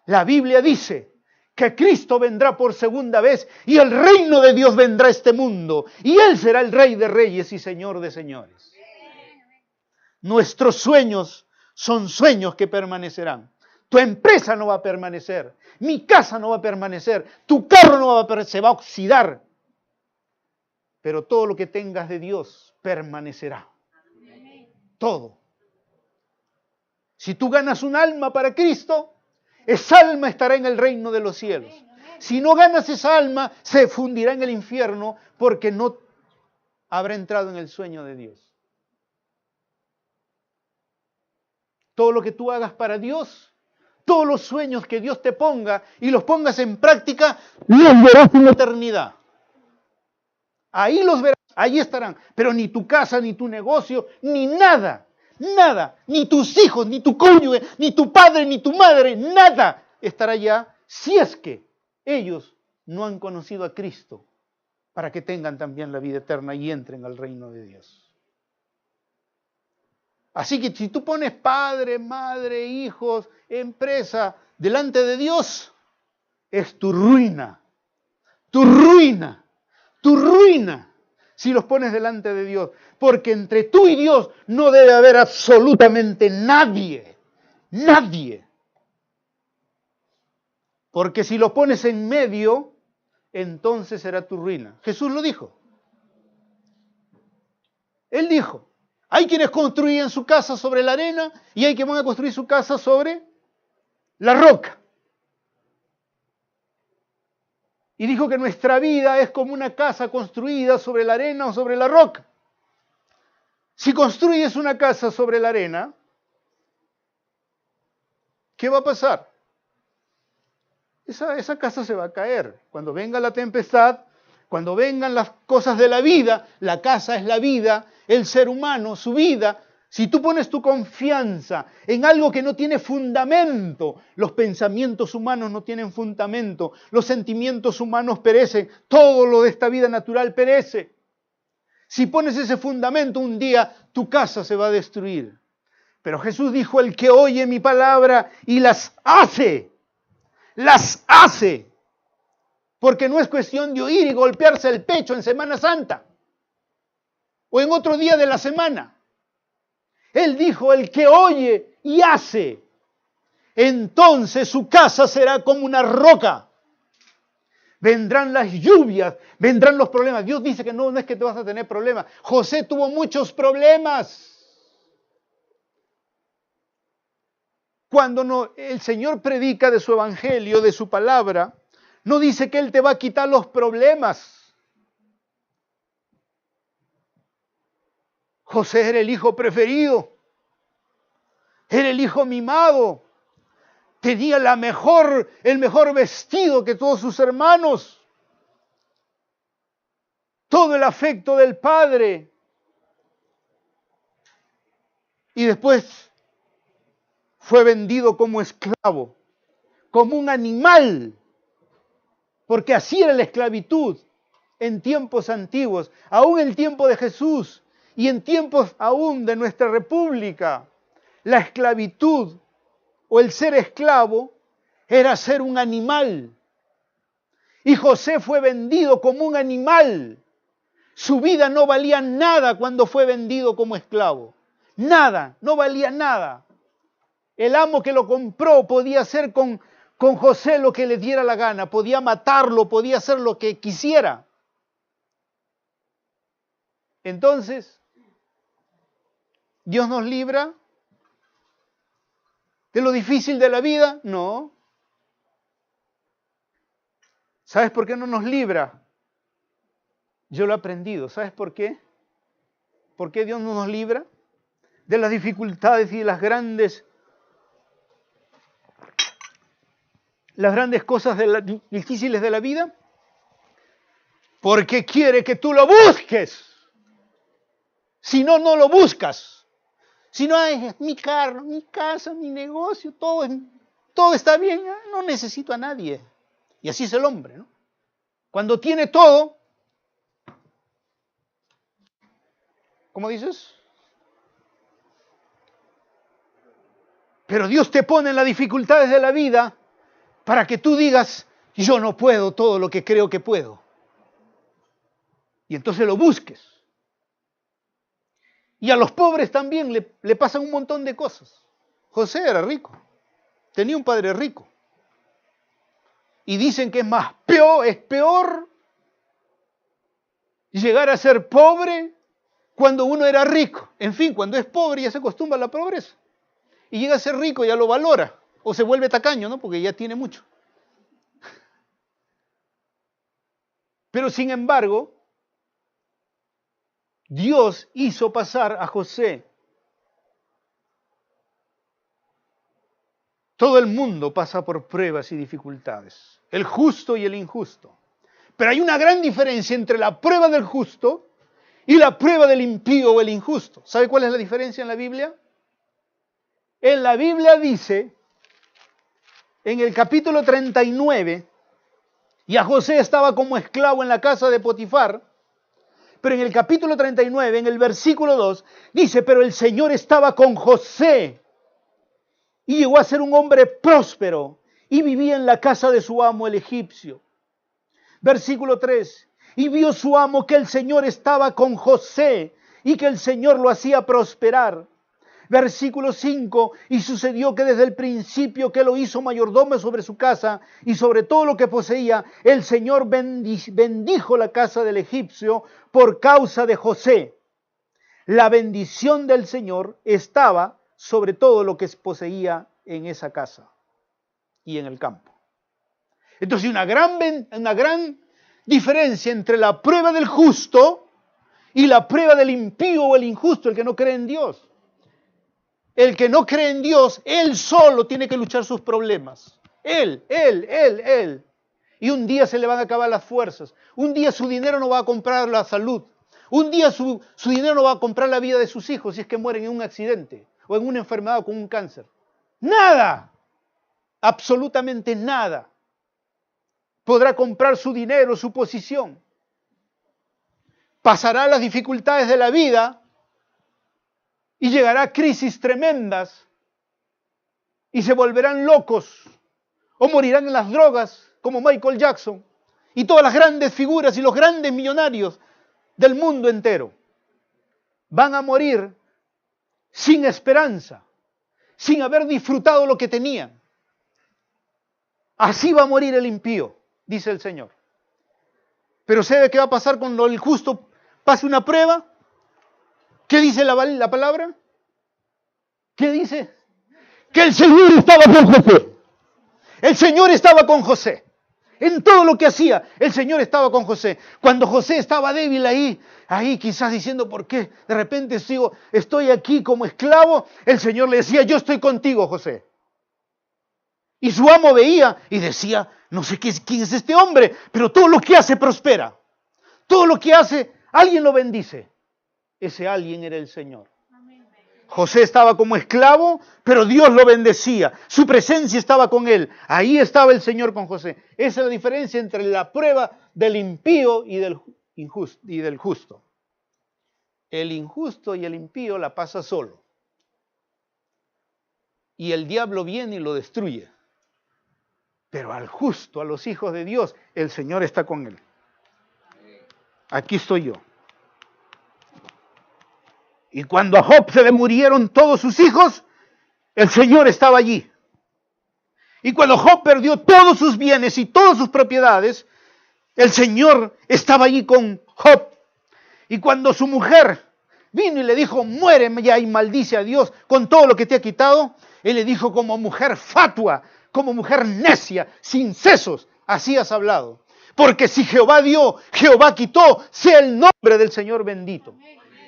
S1: La Biblia dice que Cristo vendrá por segunda vez y el reino de Dios vendrá a este mundo, y Él será el Rey de Reyes y Señor de Señores. Nuestros sueños son sueños que permanecerán. Tu empresa no va a permanecer, mi casa no va a permanecer, tu carro no va a permanecer, se va a oxidar. Pero todo lo que tengas de Dios permanecerá. Todo. Si tú ganas un alma para Cristo, esa alma estará en el reino de los cielos. Si no ganas esa alma, se fundirá en el infierno porque no habrá entrado en el sueño de Dios. Todo lo que tú hagas para Dios, todos los sueños que Dios te ponga y los pongas en práctica, los verás en la eternidad. Ahí los verás, ahí estarán. Pero ni tu casa, ni tu negocio, ni nada, nada, ni tus hijos, ni tu cónyuge, ni tu padre, ni tu madre, nada estará allá si es que ellos no han conocido a Cristo para que tengan también la vida eterna y entren al reino de Dios. Así que si tú pones padre, madre, hijos, empresa delante de Dios, es tu ruina, tu ruina, tu ruina, si los pones delante de Dios. Porque entre tú y Dios no debe haber absolutamente nadie, nadie. Porque si lo pones en medio, entonces será tu ruina. Jesús lo dijo. Él dijo, hay quienes construyen su casa sobre la arena y hay quienes van a construir su casa sobre la roca. Y dijo que nuestra vida es como una casa construida sobre la arena o sobre la roca. Si construyes una casa sobre la arena, ¿qué va a pasar? Esa casa se va a caer. Cuando venga la tempestad, cuando vengan las cosas de la vida, la casa es la vida, el ser humano, su vida. Si tú pones tu confianza en algo que no tiene fundamento, los pensamientos humanos no tienen fundamento, los sentimientos humanos perecen, todo lo de esta vida natural perece. Si pones ese fundamento, un día tu casa se va a destruir. Pero Jesús dijo, el que oye mi palabra y las hace, porque no es cuestión de oír y golpearse el pecho en Semana Santa o en otro día de la semana. Él dijo, el que oye y hace, entonces su casa será como una roca. Vendrán las lluvias, vendrán los problemas. Dios dice que no es que te vas a tener problemas. José tuvo muchos problemas. Cuando el Señor predica de su evangelio, de su palabra, no dice que Él te va a quitar los problemas. José era el hijo preferido, era el hijo mimado, tenía el mejor vestido que todos sus hermanos, todo el afecto del padre. Y después fue vendido como esclavo, como un animal, porque así era la esclavitud en tiempos antiguos, aún en el tiempo de Jesús y en tiempos aún de nuestra república. La esclavitud o el ser esclavo era ser un animal. Y José fue vendido como un animal. Su vida no valía nada cuando fue vendido como esclavo. Nada, no valía nada. El amo que lo compró podía hacer con José lo que le diera la gana, podía matarlo, podía hacer lo que quisiera. Entonces, ¿Dios nos libra de lo difícil de la vida? No. ¿Sabes por qué no nos libra? Yo lo he aprendido. ¿Sabes por qué? ¿Por qué Dios no nos libra de las dificultades y de las grandes cosas difíciles de la vida? Porque quiere que tú lo busques. Si no, no lo buscas. Si no es mi carro, mi casa, mi negocio, todo está bien, no necesito a nadie. Y así es el hombre, ¿no? Cuando tiene todo, ¿cómo dices? Pero Dios te pone en las dificultades de la vida para que tú digas, yo no puedo todo lo que creo que puedo. Y entonces lo busques. Y a los pobres también le pasan un montón de cosas. José era rico, tenía un padre rico. Y dicen que es peor llegar a ser pobre cuando uno era rico. En fin, cuando es pobre ya se acostumbra a la pobreza. Y llega a ser rico, ya lo valora. O se vuelve tacaño, ¿no? Porque ya tiene mucho. Pero sin embargo, Dios hizo pasar a José. Todo el mundo pasa por pruebas y dificultades, el justo y el injusto. Pero hay una gran diferencia entre la prueba del justo y la prueba del impío o el injusto. ¿Sabe cuál es la diferencia en la Biblia? En la Biblia dice, en el capítulo 39, ya José estaba como esclavo en la casa de Potifar, pero en el capítulo 39, en el versículo 2, dice, pero el Señor estaba con José y llegó a ser un hombre próspero y vivía en la casa de su amo el egipcio. Versículo 3, y vio su amo que el Señor estaba con José y que el Señor lo hacía prosperar. Versículo 5, y sucedió que desde el principio que lo hizo mayordomo sobre su casa y sobre todo lo que poseía, el Señor bendijo la casa del egipcio por causa de José. La bendición del Señor estaba sobre todo lo que poseía en esa casa y en el campo. Entonces una gran diferencia entre la prueba del justo y la prueba del impío o el injusto, el que no cree en Dios. El que no cree en Dios, él solo tiene que luchar sus problemas. Él. Y un día se le van a acabar las fuerzas. Un día su dinero no va a comprar la salud. Un día su dinero no va a comprar la vida de sus hijos si es que mueren en un accidente o en una enfermedad o con un cáncer. Nada. Absolutamente nada. Podrá comprar su dinero, su posición. Pasará las dificultades de la vida y llegará a crisis tremendas y se volverán locos o morirán en las drogas como Michael Jackson y todas las grandes figuras y los grandes millonarios del mundo entero. Van a morir sin esperanza, sin haber disfrutado lo que tenían. Así va a morir el impío, dice el Señor. Pero ¿sabe qué va a pasar cuando el justo pase una prueba? ¿Qué dice la palabra? ¿Qué dice? Que el Señor estaba con José. El Señor estaba con José. En todo lo que hacía, el Señor estaba con José. Cuando José estaba débil ahí quizás diciendo, ¿por qué? De repente estoy aquí como esclavo. El Señor le decía, yo estoy contigo, José. Y su amo veía y decía, no sé quién es este hombre, pero todo lo que hace prospera. Todo lo que hace, alguien lo bendice. Ese alguien era el Señor. José estaba como esclavo, pero Dios lo bendecía. Su presencia estaba con él. Ahí estaba el Señor con José. Esa es la diferencia entre la prueba del impío y del justo. El injusto y el impío la pasa solo. Y el diablo viene y lo destruye. Pero al justo, a los hijos de Dios, el Señor está con él. Aquí estoy yo. Y cuando a Job se le murieron todos sus hijos, el Señor estaba allí. Y cuando Job perdió todos sus bienes y todas sus propiedades, el Señor estaba allí con Job. Y cuando su mujer vino y le dijo, muere ya y maldice a Dios con todo lo que te ha quitado, él le dijo, como mujer fatua, como mujer necia, sin sesos, así has hablado. Porque si Jehová dio, Jehová quitó, sea el nombre del Señor bendito.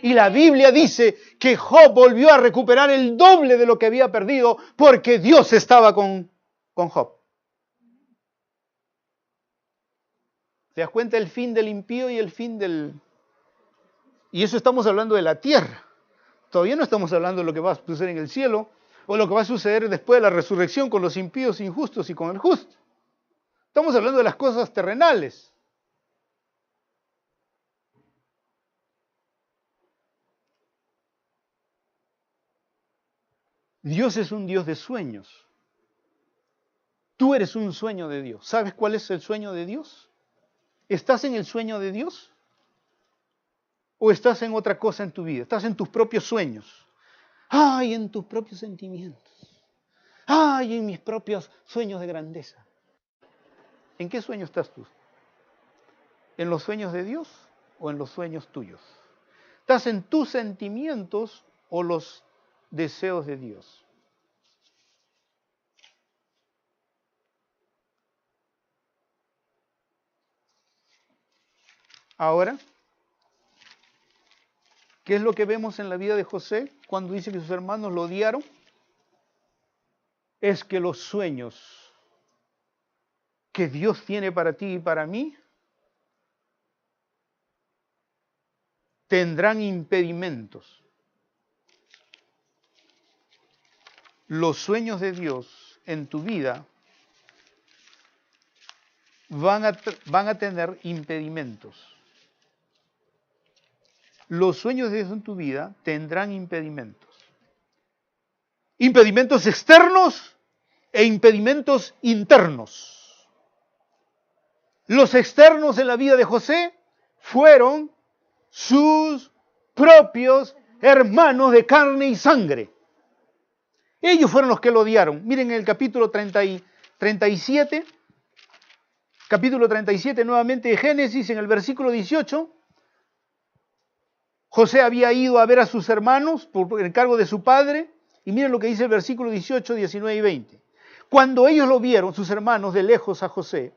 S1: Y la Biblia dice que Job volvió a recuperar el doble de lo que había perdido porque Dios estaba con Job. ¿Te das cuenta el fin del impío y el fin del... Y eso estamos hablando de la tierra. Todavía no estamos hablando de lo que va a suceder en el cielo o lo que va a suceder después de la resurrección con los impíos injustos y con el justo. Estamos hablando de las cosas terrenales. Dios es un Dios de sueños. Tú eres un sueño de Dios. ¿Sabes cuál es el sueño de Dios? ¿Estás en el sueño de Dios? ¿O estás en otra cosa en tu vida? Estás en tus propios sueños. ¡Ay, en tus propios sentimientos! ¡Ay, en mis propios sueños de grandeza! ¿En qué sueño estás tú? ¿En los sueños de Dios o en los sueños tuyos? ¿Estás en tus sentimientos o los deseos de Dios? Ahora, ¿qué es lo que vemos en la vida de José cuando dice que sus hermanos lo odiaron? Es que los sueños que Dios tiene para ti y para mí tendrán impedimentos. Los sueños de Dios en tu vida van a tener impedimentos. Los sueños de Dios en tu vida tendrán impedimentos. Impedimentos externos e impedimentos internos. Los externos en la vida de José fueron sus propios hermanos de carne y sangre. Ellos fueron los que lo odiaron. Miren en el capítulo 37, capítulo 37 nuevamente de Génesis, en el versículo 18, José había ido a ver a sus hermanos por encargo de su padre, y miren lo que dice el versículo 18, 19 y 20. Cuando ellos lo vieron, sus hermanos, de lejos a José,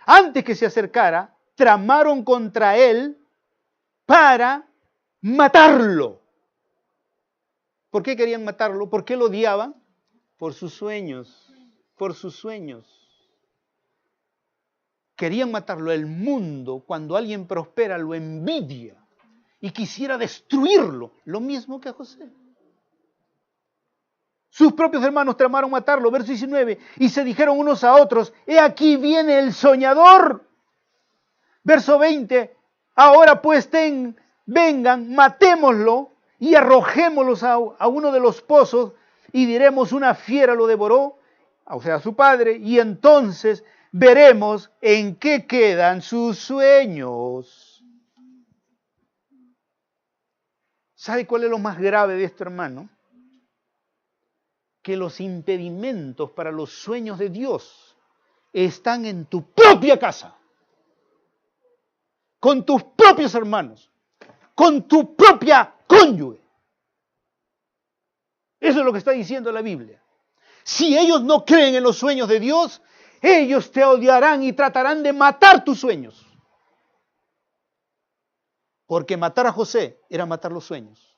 S1: antes que se acercara, tramaron contra él para matarlo. ¿Por qué querían matarlo? ¿Por qué lo odiaban? Por sus sueños, por sus sueños. Querían matarlo. El mundo, cuando alguien prospera, lo envidia y quisiera destruirlo. Lo mismo que a José. Sus propios hermanos tramaron matarlo. Verso 19. Y se dijeron unos a otros, he aquí viene el soñador. Verso 20. Ahora pues vengan, matémoslo y arrojémoslos a uno de los pozos y diremos una fiera lo devoró, o sea, su padre, y entonces veremos en qué quedan sus sueños. ¿Sabe cuál es lo más grave de esto, hermano? Que los impedimentos para los sueños de Dios están en tu propia casa, con tus propios hermanos, con tu propia cónyuge. Eso es lo que está diciendo la Biblia. Si ellos no creen en los sueños de Dios, ellos te odiarán y tratarán de matar tus sueños. Porque matar a José era matar los sueños.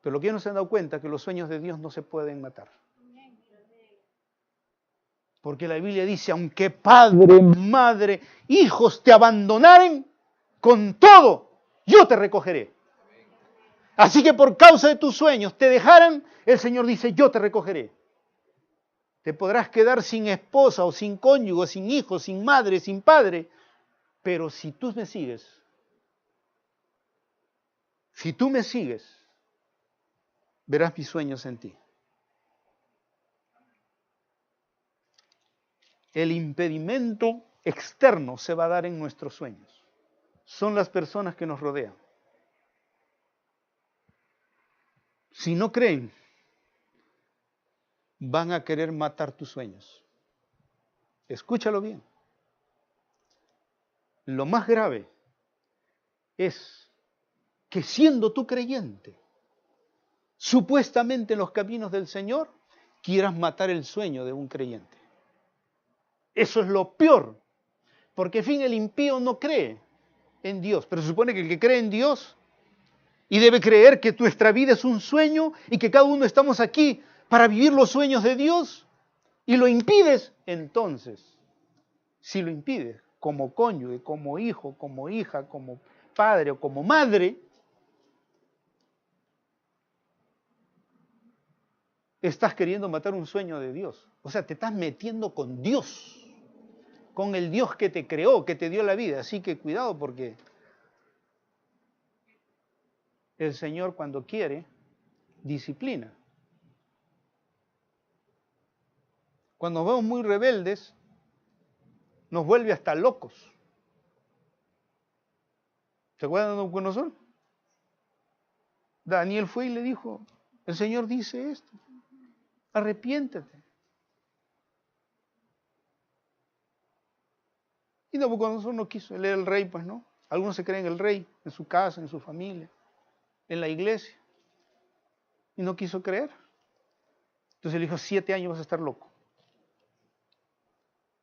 S1: Pero lo que ellos no se han dado cuenta es que los sueños de Dios no se pueden matar. Porque la Biblia dice, aunque padre, madre, hijos te abandonaren, con todo yo te recogeré. Así que por causa de tus sueños te dejaran, el Señor dice, yo te recogeré. Te podrás quedar sin esposa o sin cónyuge, sin hijo, sin madre, sin padre, pero si tú me sigues, verás mis sueños en ti. El impedimento externo se va a dar en nuestros sueños. Son las personas que nos rodean. Si no creen, van a querer matar tus sueños. Escúchalo bien. Lo más grave es que siendo tú creyente, supuestamente en los caminos del Señor, quieras matar el sueño de un creyente. Eso es lo peor, porque en fin el impío no cree en Dios, pero se supone que el que cree en Dios y debe creer que nuestra vida es un sueño y que cada uno estamos aquí para vivir los sueños de Dios, y lo impides, entonces, si lo impides como cónyuge, como hijo, como hija, como padre o como madre, estás queriendo matar un sueño de Dios. O sea, te estás metiendo con Dios, con el Dios que te creó, que te dio la vida. Así que cuidado, porque el Señor, cuando quiere, disciplina. Cuando nos vemos muy rebeldes, nos vuelve hasta locos. ¿Se acuerdan de Nabucodonosor? Daniel fue y le dijo, el Señor dice esto, arrepiéntete. Y Nabucodonosor no quiso, él era el rey, pues no. Algunos se creen el rey, en su casa, en su familia, en la iglesia. Y no quiso creer. Entonces le dijo, 7 años vas a estar loco.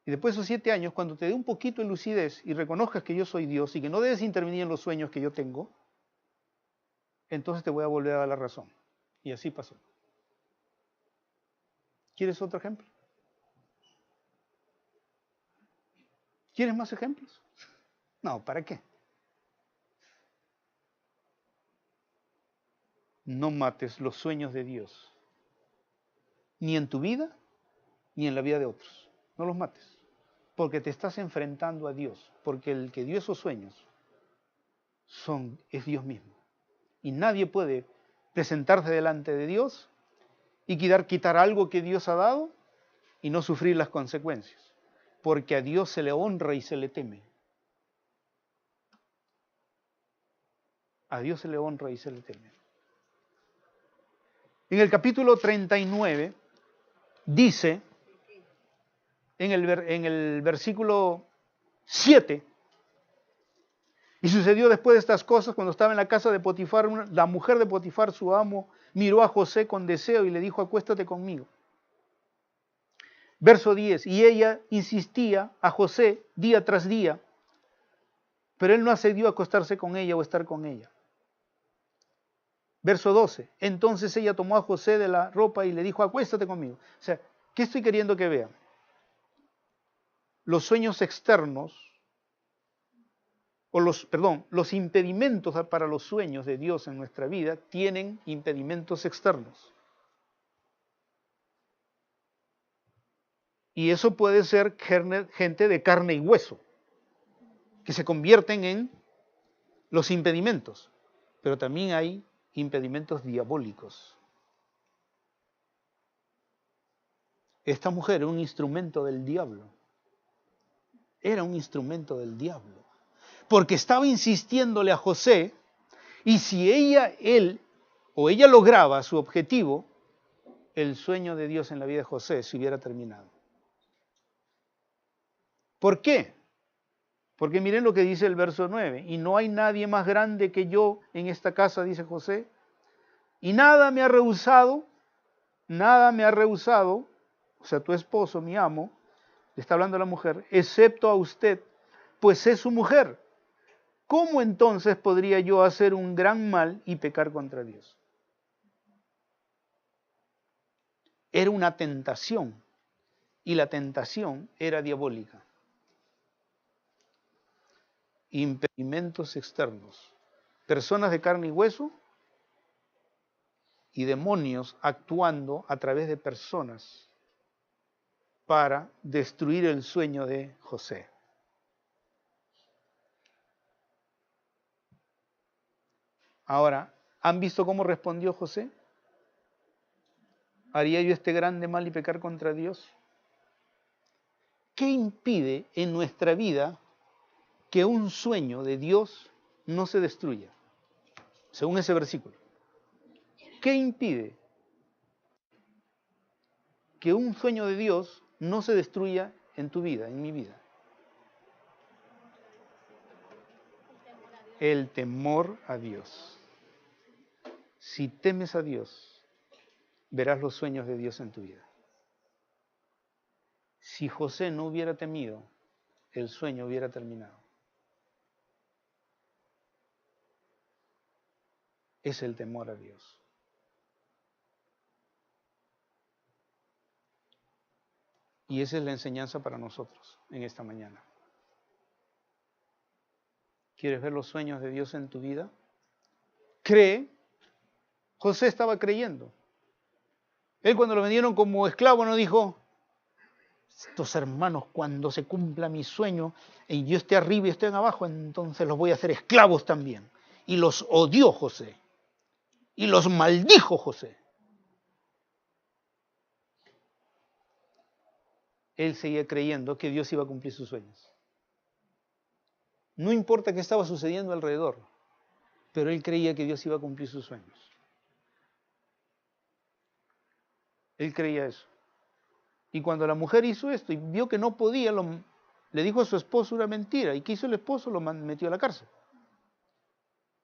S1: Y después de esos 7 años, cuando te dé un poquito de lucidez y reconozcas que yo soy Dios y que no debes intervenir en los sueños que yo tengo, entonces te voy a volver a dar la razón. Y así pasó. ¿Quieres otro ejemplo? ¿Quieres más ejemplos? No, ¿para qué? No mates los sueños de Dios, ni en tu vida, ni en la vida de otros. No los mates, porque te estás enfrentando a Dios, porque el que dio esos sueños es Dios mismo. Y nadie puede presentarse delante de Dios y quitar algo que Dios ha dado y no sufrir las consecuencias, porque a Dios se le honra y se le teme. A Dios se le honra y se le teme. En el capítulo 39 dice, en el versículo 7, y sucedió después de estas cosas, cuando estaba en la casa de Potifar, la mujer de Potifar, su amo, miró a José con deseo y le dijo, acuéstate conmigo. Verso 10, y ella insistía a José día tras día, pero él no accedió a acostarse con ella o estar con ella. Verso 12, entonces ella tomó a José de la ropa y le dijo, acuéstate conmigo. O sea, ¿qué estoy queriendo que vean? Los sueños externos, los impedimentos para los sueños de Dios en nuestra vida tienen impedimentos externos. Y eso puede ser gente de carne y hueso, que se convierten en los impedimentos. Pero también hay impedimentos diabólicos. Esta mujer era un instrumento del diablo. Era un instrumento del diablo. Porque estaba insistiéndole a José, y si ella lograba su objetivo, el sueño de Dios en la vida de José se hubiera terminado. ¿Por qué? Porque miren lo que dice el verso 9, y no hay nadie más grande que yo en esta casa, dice José, y nada me ha rehusado, o sea, tu esposo, mi amo, le está hablando a la mujer, excepto a usted, pues es su mujer. ¿Cómo entonces podría yo hacer un gran mal y pecar contra Dios? Era una tentación, y la tentación era diabólica. Impedimentos externos, personas de carne y hueso y demonios actuando a través de personas para destruir el sueño de José. Ahora, ¿han visto cómo respondió José? ¿Haría yo este grande mal y pecar contra Dios? ¿Qué impide en nuestra vida que un sueño de Dios no se destruya? Según ese versículo. ¿Qué impide que un sueño de Dios no se destruya en tu vida, en mi vida? El temor a Dios. Si temes a Dios, verás los sueños de Dios en tu vida. Si José no hubiera temido, el sueño hubiera terminado. Es el temor a Dios. Y esa es la enseñanza para nosotros en esta mañana. ¿Quieres ver los sueños de Dios en tu vida? Cree. José estaba creyendo. Él cuando lo vendieron como esclavo no dijo, estos hermanos cuando se cumpla mi sueño y yo esté arriba y estén abajo, entonces los voy a hacer esclavos también. Y los odió José. Y los maldijo José. Él seguía creyendo que Dios iba a cumplir sus sueños. No importa qué estaba sucediendo alrededor, pero él creía que Dios iba a cumplir sus sueños. Él creía eso. Y cuando la mujer hizo esto y vio que no podía, le dijo a su esposo una mentira. ¿Y qué hizo el esposo? Lo metió a la cárcel.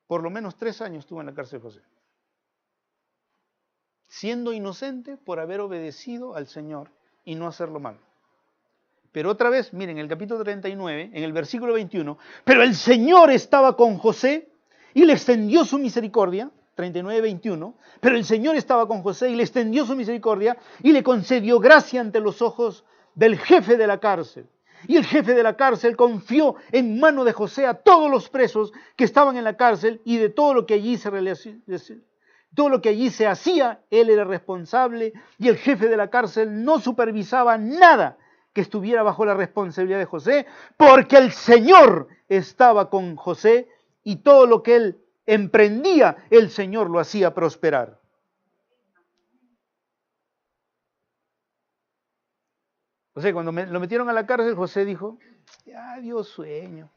S1: Por lo menos 3 años estuvo en la cárcel José. Siendo inocente por haber obedecido al Señor y no hacerlo mal. Pero otra vez, miren, en el capítulo 39, en el versículo 21, pero el Señor estaba con José y le extendió su misericordia, 39, 21, pero el Señor estaba con José y le extendió su misericordia y le concedió gracia ante los ojos del jefe de la cárcel. Y el jefe de la cárcel confió en mano de José a todos los presos que estaban en la cárcel y de todo lo que allí se hacía, él era responsable y el jefe de la cárcel no supervisaba nada que estuviera bajo la responsabilidad de José, porque el Señor estaba con José y todo lo que él emprendía, el Señor lo hacía prosperar. O sea, cuando lo metieron a la cárcel, José dijo, ya Dios sueño.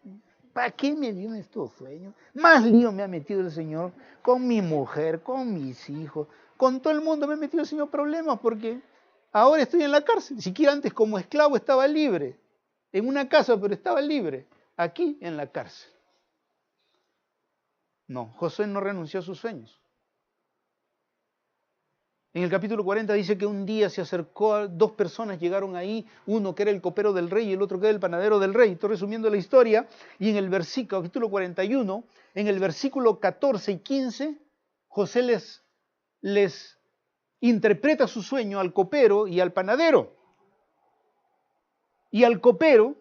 S1: ¿Para qué me dio estos sueños? Más lío me ha metido el Señor con mi mujer, con mis hijos, con todo el mundo me ha metido el Señor problemas porque ahora estoy en la cárcel. Siquiera antes como esclavo estaba libre, en una casa, pero estaba libre. Aquí en la cárcel. No, José no renunció a sus sueños. En el capítulo 40 dice que un día se acercó, 2 personas llegaron ahí, uno que era el copero del rey y el otro que era el panadero del rey. Estoy resumiendo la historia. Y en el capítulo 41, en el versículo 14 y 15, José les interpreta su sueño al copero y al panadero. Y al copero,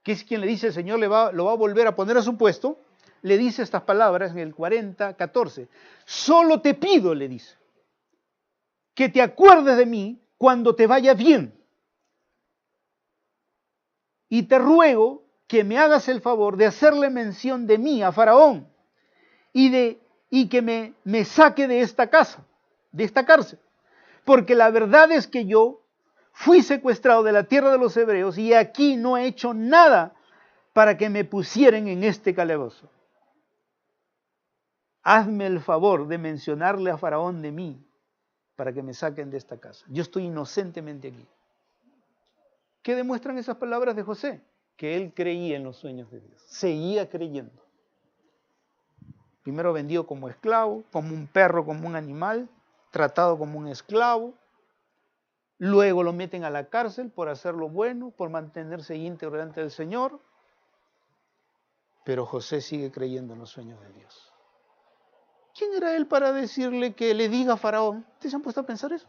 S1: que es quien le dice el Señor lo va a volver a poner a su puesto, le dice estas palabras en el 40, 14. Solo te pido, le dice, que te acuerdes de mí cuando te vaya bien. Y te ruego que me hagas el favor de hacerle mención de mí a Faraón y que me saque de esta casa, de esta cárcel. Porque la verdad es que yo fui secuestrado de la tierra de los hebreos y aquí no he hecho nada para que me pusieran en este calabozo. Hazme el favor de mencionarle a Faraón de mí para que me saquen de esta casa. Yo estoy inocentemente aquí. ¿Qué demuestran esas palabras de José? Que él creía en los sueños de Dios. Seguía creyendo. Primero vendido como esclavo, como un perro, como un animal, tratado como un esclavo. Luego lo meten a la cárcel por hacer lo bueno, por mantenerse íntegro delante del Señor. Pero José sigue creyendo en los sueños de Dios. ¿Quién era él para decirle que le diga a Faraón? ¿Ustedes se han puesto a pensar eso?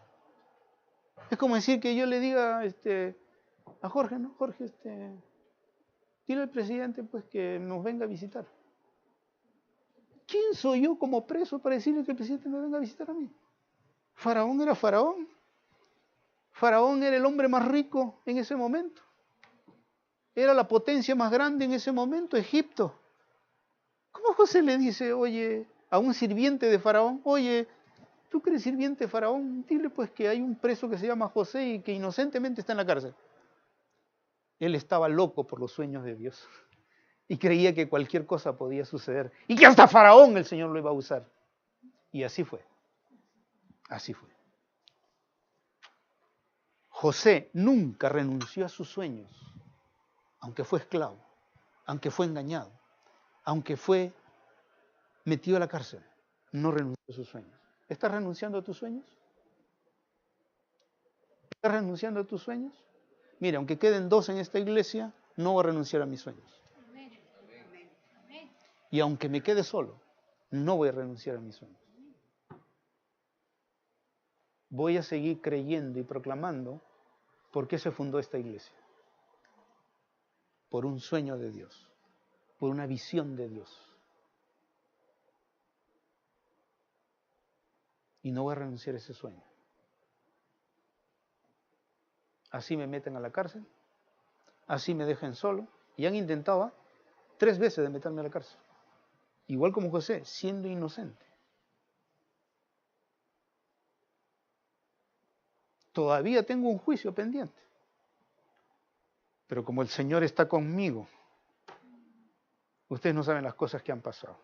S1: Es como decir que yo le diga a Jorge, ¿no? Jorge, dile al presidente pues que nos venga a visitar. ¿Quién soy yo como preso para decirle que el presidente me venga a visitar a mí? Faraón era Faraón. Faraón era el hombre más rico en ese momento. Era la potencia más grande en ese momento, Egipto. ¿Cómo José le dice, oye, a un sirviente de Faraón, oye, tú que eres sirviente de Faraón, dile pues que hay un preso que se llama José y que inocentemente está en la cárcel? Él estaba loco por los sueños de Dios y creía que cualquier cosa podía suceder y que hasta Faraón el Señor lo iba a usar. Y así fue. Así fue. José nunca renunció a sus sueños, aunque fue esclavo, aunque fue engañado, aunque fue metido a la cárcel, no renunció a sus sueños. ¿Estás renunciando a tus sueños? ¿Estás renunciando a tus sueños? Mira, aunque queden 2 en esta iglesia, no voy a renunciar a mis sueños. Y aunque me quede solo, no voy a renunciar a mis sueños. Voy a seguir creyendo y proclamando por qué se fundó esta iglesia. Por un sueño de Dios, por una visión de Dios. Y no voy a renunciar a ese sueño. así me meten a la cárcel, así me dejen solo. Y han intentado 3 veces de meterme a la cárcel. Igual como José, siendo inocente. Todavía tengo un juicio pendiente. Pero como el Señor está conmigo, ustedes no saben las cosas que han pasado.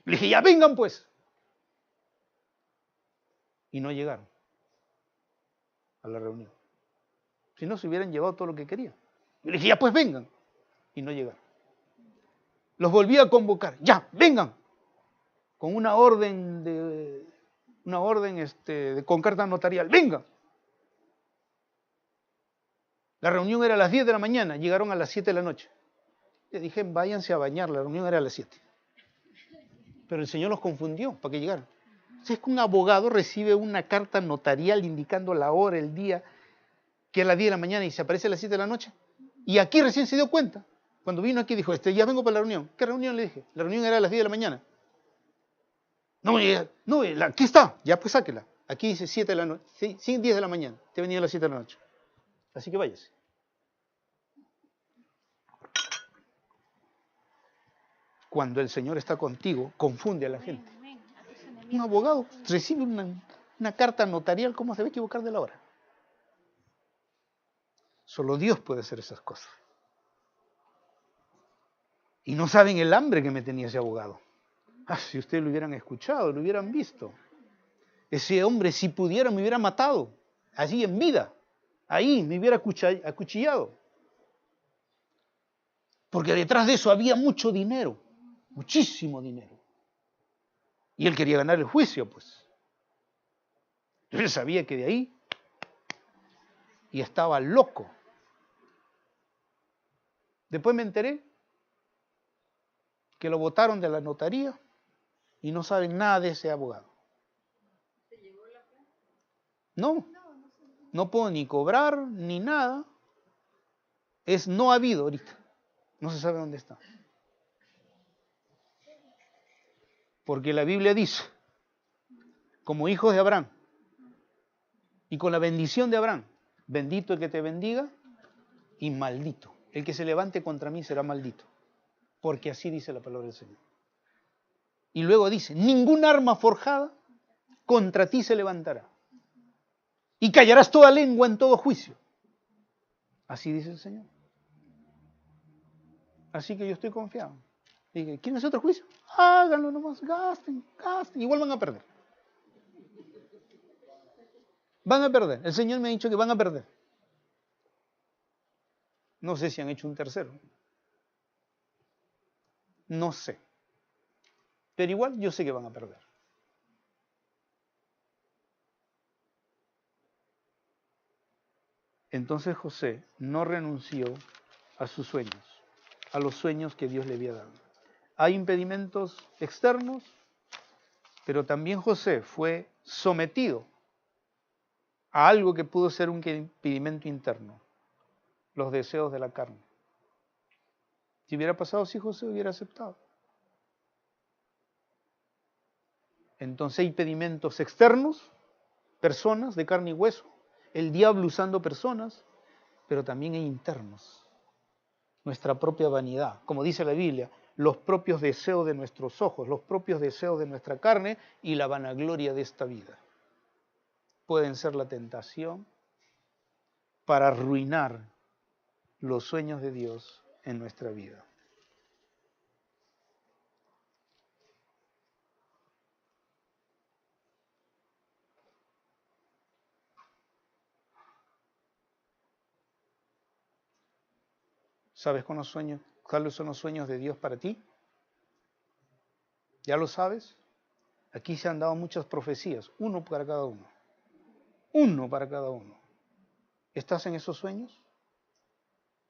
S1: Le dije, ya vengan pues. Y no llegaron a la reunión. Si no, se hubieran llevado todo lo que querían. Le dije, ya pues vengan. Y no llegaron. Los volví a convocar. Ya, vengan. Con una orden con carta notarial. Vengan. La reunión era a las 10 de la mañana. Llegaron a las 7 de la noche. Le dije, váyanse a bañar. La reunión era a las 7. Pero el Señor los confundió para que llegaran. Si es que un abogado recibe una carta notarial indicando la hora, el día, que es las 10 de la mañana y se aparece a las 7 de la noche. Y aquí recién se dio cuenta. Cuando vino aquí dijo, ya vengo para la reunión. ¿Qué reunión? Le dije. La reunión era a las 10 de la mañana. No, aquí está. Ya pues sáquela. Aquí dice 7 de la noche. 10 de la mañana. Te venía a las 7 de la noche. Así que váyase. Cuando el Señor está contigo, confunde a la gente. Un abogado recibe una carta notarial, ¿cómo se va a equivocar de la hora? Solo Dios puede hacer esas cosas. Y no saben el hambre que me tenía ese abogado. Si ustedes lo hubieran escuchado, lo hubieran visto. Ese hombre, si pudiera, me hubiera matado. Allí en vida. Ahí me hubiera acuchillado. Porque detrás de eso había mucho dinero. Muchísimo dinero. Y él quería ganar el juicio, pues. Él sabía que de ahí. Y estaba loco. Después me enteré que lo botaron de la notaría y no saben nada de ese abogado. No puedo ni cobrar ni nada. No ha habido ahorita. No se sabe dónde está. Porque la Biblia dice, como hijos de Abraham, y con la bendición de Abraham, bendito el que te bendiga y maldito. El que se levante contra mí será maldito. Porque así dice la palabra del Señor. Y luego dice, ningún arma forjada contra ti se levantará. Y callarás toda lengua en todo juicio. Así dice el Señor. Así que yo estoy confiado. Dije, ¿quieren hacer otro juicio? Háganlo nomás, gasten. Igual van a perder. Van a perder. El Señor me ha dicho que van a perder. No sé si han hecho un tercero. No sé. Pero igual yo sé que van a perder. Entonces José no renunció a sus sueños, a los sueños que Dios le había dado. Hay impedimentos externos, pero también José fue sometido a algo que pudo ser un impedimento interno, los deseos de la carne. Si hubiera pasado así, José hubiera aceptado. Entonces hay impedimentos externos, personas de carne y hueso, el diablo usando personas, pero también hay internos, nuestra propia vanidad, como dice la Biblia, los propios deseos de nuestros ojos, los propios deseos de nuestra carne y la vanagloria de esta vida. Pueden ser la tentación para arruinar los sueños de Dios en nuestra vida. ¿Sabes cuáles son los sueños de Dios para ti? ¿Ya lo sabes? Aquí se han dado muchas profecías, uno para cada uno. Uno para cada uno. ¿Estás en esos sueños?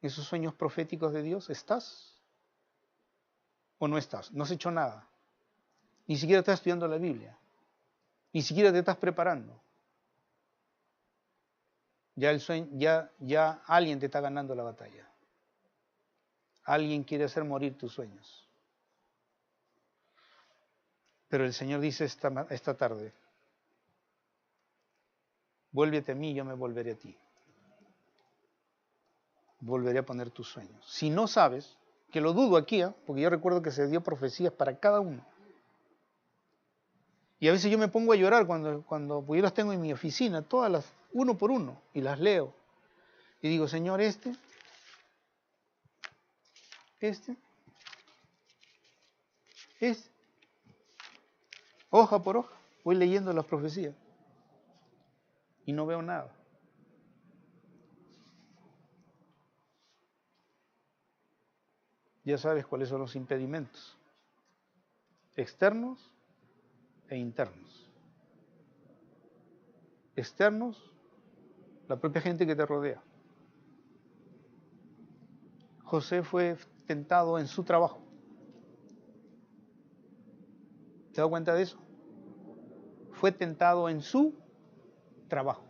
S1: ¿Esos sueños proféticos de Dios? ¿Estás? ¿O no estás? No has hecho nada. Ni siquiera estás estudiando la Biblia. Ni siquiera te estás preparando. Ya alguien te está ganando la batalla. Alguien quiere hacer morir tus sueños. Pero el Señor dice esta tarde, Vuélvete a mí y yo me volveré a ti. Volveré a poner tus sueños. Si no sabes, que lo dudo aquí, porque yo recuerdo que se dio profecías para cada uno. Y a veces yo me pongo a llorar cuando yo las tengo en mi oficina, todas las, uno por uno, y las leo. Y digo, Señor, este, hoja por hoja, voy leyendo las profecías y no veo nada. Ya sabes cuáles son los impedimentos, externos e internos. Externos, la propia gente que te rodea. José fue tentado en su trabajo. ¿Te das cuenta de eso? Fue tentado en su trabajo.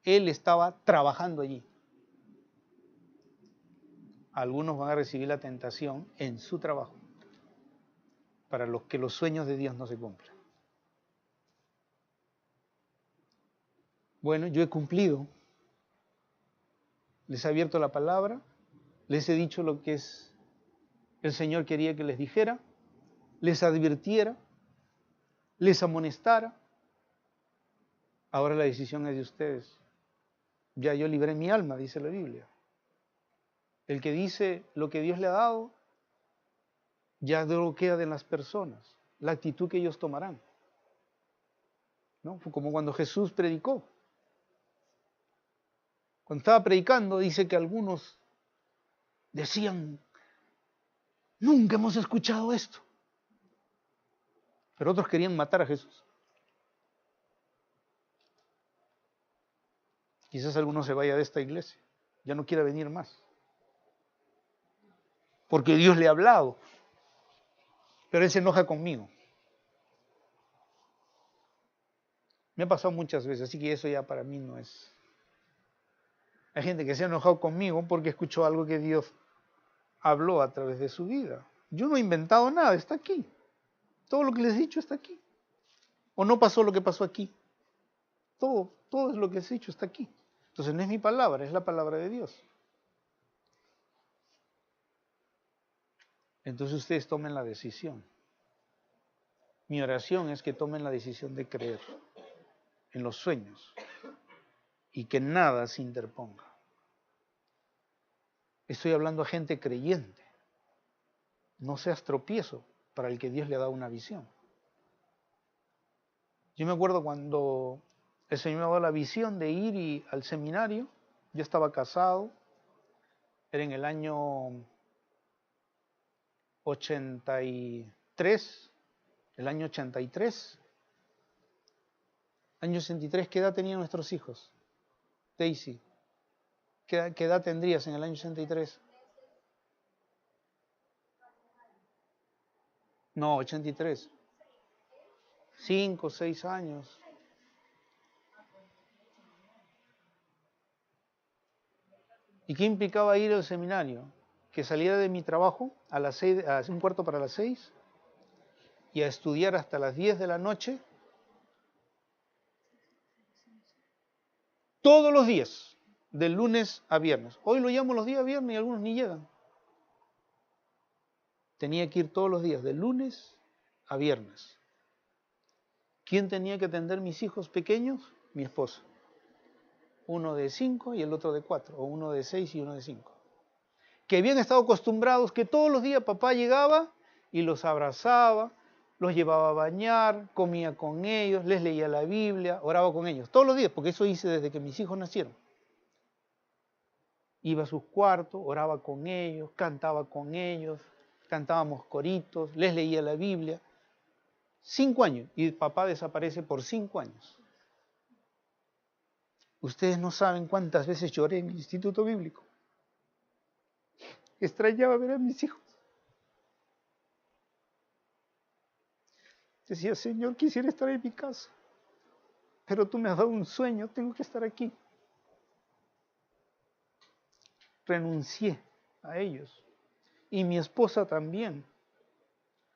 S1: Él estaba trabajando allí. Algunos van a recibir la tentación en su trabajo, para los que los sueños de Dios no se cumplen. Bueno, yo he cumplido. Les he abierto la palabra, les he dicho lo que el Señor quería que les dijera, les advirtiera, les amonestara. Ahora la decisión es de ustedes. Ya yo libré mi alma, dice la Biblia. El que dice lo que Dios le ha dado, ya no queda de las personas, la actitud que ellos tomarán. ¿No? Fue como cuando Jesús predicó. Cuando estaba predicando, dice que algunos decían, nunca hemos escuchado esto. Pero otros querían matar a Jesús. Quizás alguno se vaya de esta iglesia, ya no quiera venir más. Porque Dios le ha hablado, pero Él se enoja conmigo. Me ha pasado muchas veces, así que eso ya para mí no es. Hay gente que se ha enojado conmigo porque escuchó algo que Dios habló a través de su vida. Yo no he inventado nada, está aquí. Todo lo que les he dicho está aquí. O no pasó lo que pasó aquí. Todo es lo que les he dicho está aquí. Entonces no es mi palabra, es la palabra de Dios. Entonces ustedes tomen la decisión. Mi oración es que tomen la decisión de creer en los sueños y que nada se interponga. Estoy hablando a gente creyente. No seas tropiezo para el que Dios le ha dado una visión. Yo me acuerdo cuando el Señor me dado la visión de ir al seminario. Yo estaba casado, era en el año 83, el año 83. Año 83, ¿qué edad tenían nuestros hijos? Daisy, ¿qué edad tendrías en el año 83? No, 83. 5, 6 años. ¿Y qué implicaba ir al seminario? Que saliera de mi trabajo a las 6, a un cuarto para las 6 y a estudiar hasta las 10 de la noche todos los días, de lunes a viernes. Hoy lo llamo los días viernes y algunos ni llegan. Tenía que ir todos los días, de lunes a viernes. ¿Quién tenía que atender mis hijos pequeños? Mi esposa. Uno de 5 y el otro de 4, o uno de 6 y uno de 5. Que habían estado acostumbrados que todos los días papá llegaba y los abrazaba, los llevaba a bañar, comía con ellos, les leía la Biblia, oraba con ellos. Todos los días, porque eso hice desde que mis hijos nacieron. Iba a sus cuartos, oraba con ellos, cantaba con ellos, cantábamos coritos, les leía la Biblia. 5 años, y papá desaparece por 5 años. Ustedes no saben cuántas veces lloré en el instituto bíblico. Extrañaba ver a mis hijos. Decía, Señor, quisiera estar en mi casa, pero tú me has dado un sueño, tengo que estar aquí. Renuncié a ellos. Y mi esposa también,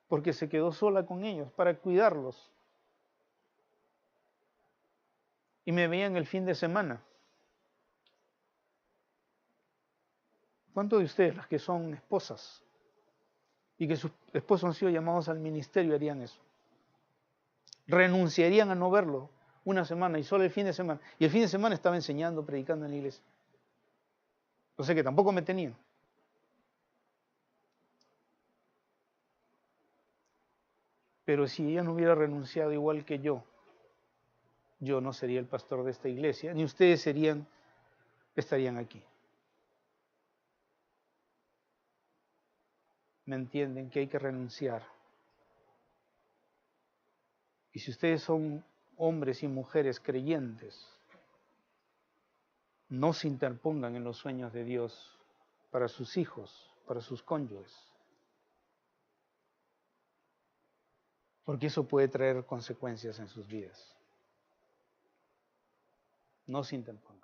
S1: porque se quedó sola con ellos para cuidarlos. y me veían el fin de semana. ¿Cuántos de ustedes, las que son esposas y que sus esposos han sido llamados al ministerio, harían eso? Renunciarían a no verlo una semana y solo el fin de semana. Y el fin de semana estaba enseñando, predicando en la iglesia. O sea que tampoco me tenían. Pero si ella no hubiera renunciado igual que yo no sería el pastor de esta iglesia, ni ustedes estarían aquí. ¿Me entienden? Que hay que renunciar. Y si ustedes son hombres y mujeres creyentes, no se interpongan en los sueños de Dios para sus hijos, para sus cónyuges, porque eso puede traer consecuencias en sus vidas. No se interpongan.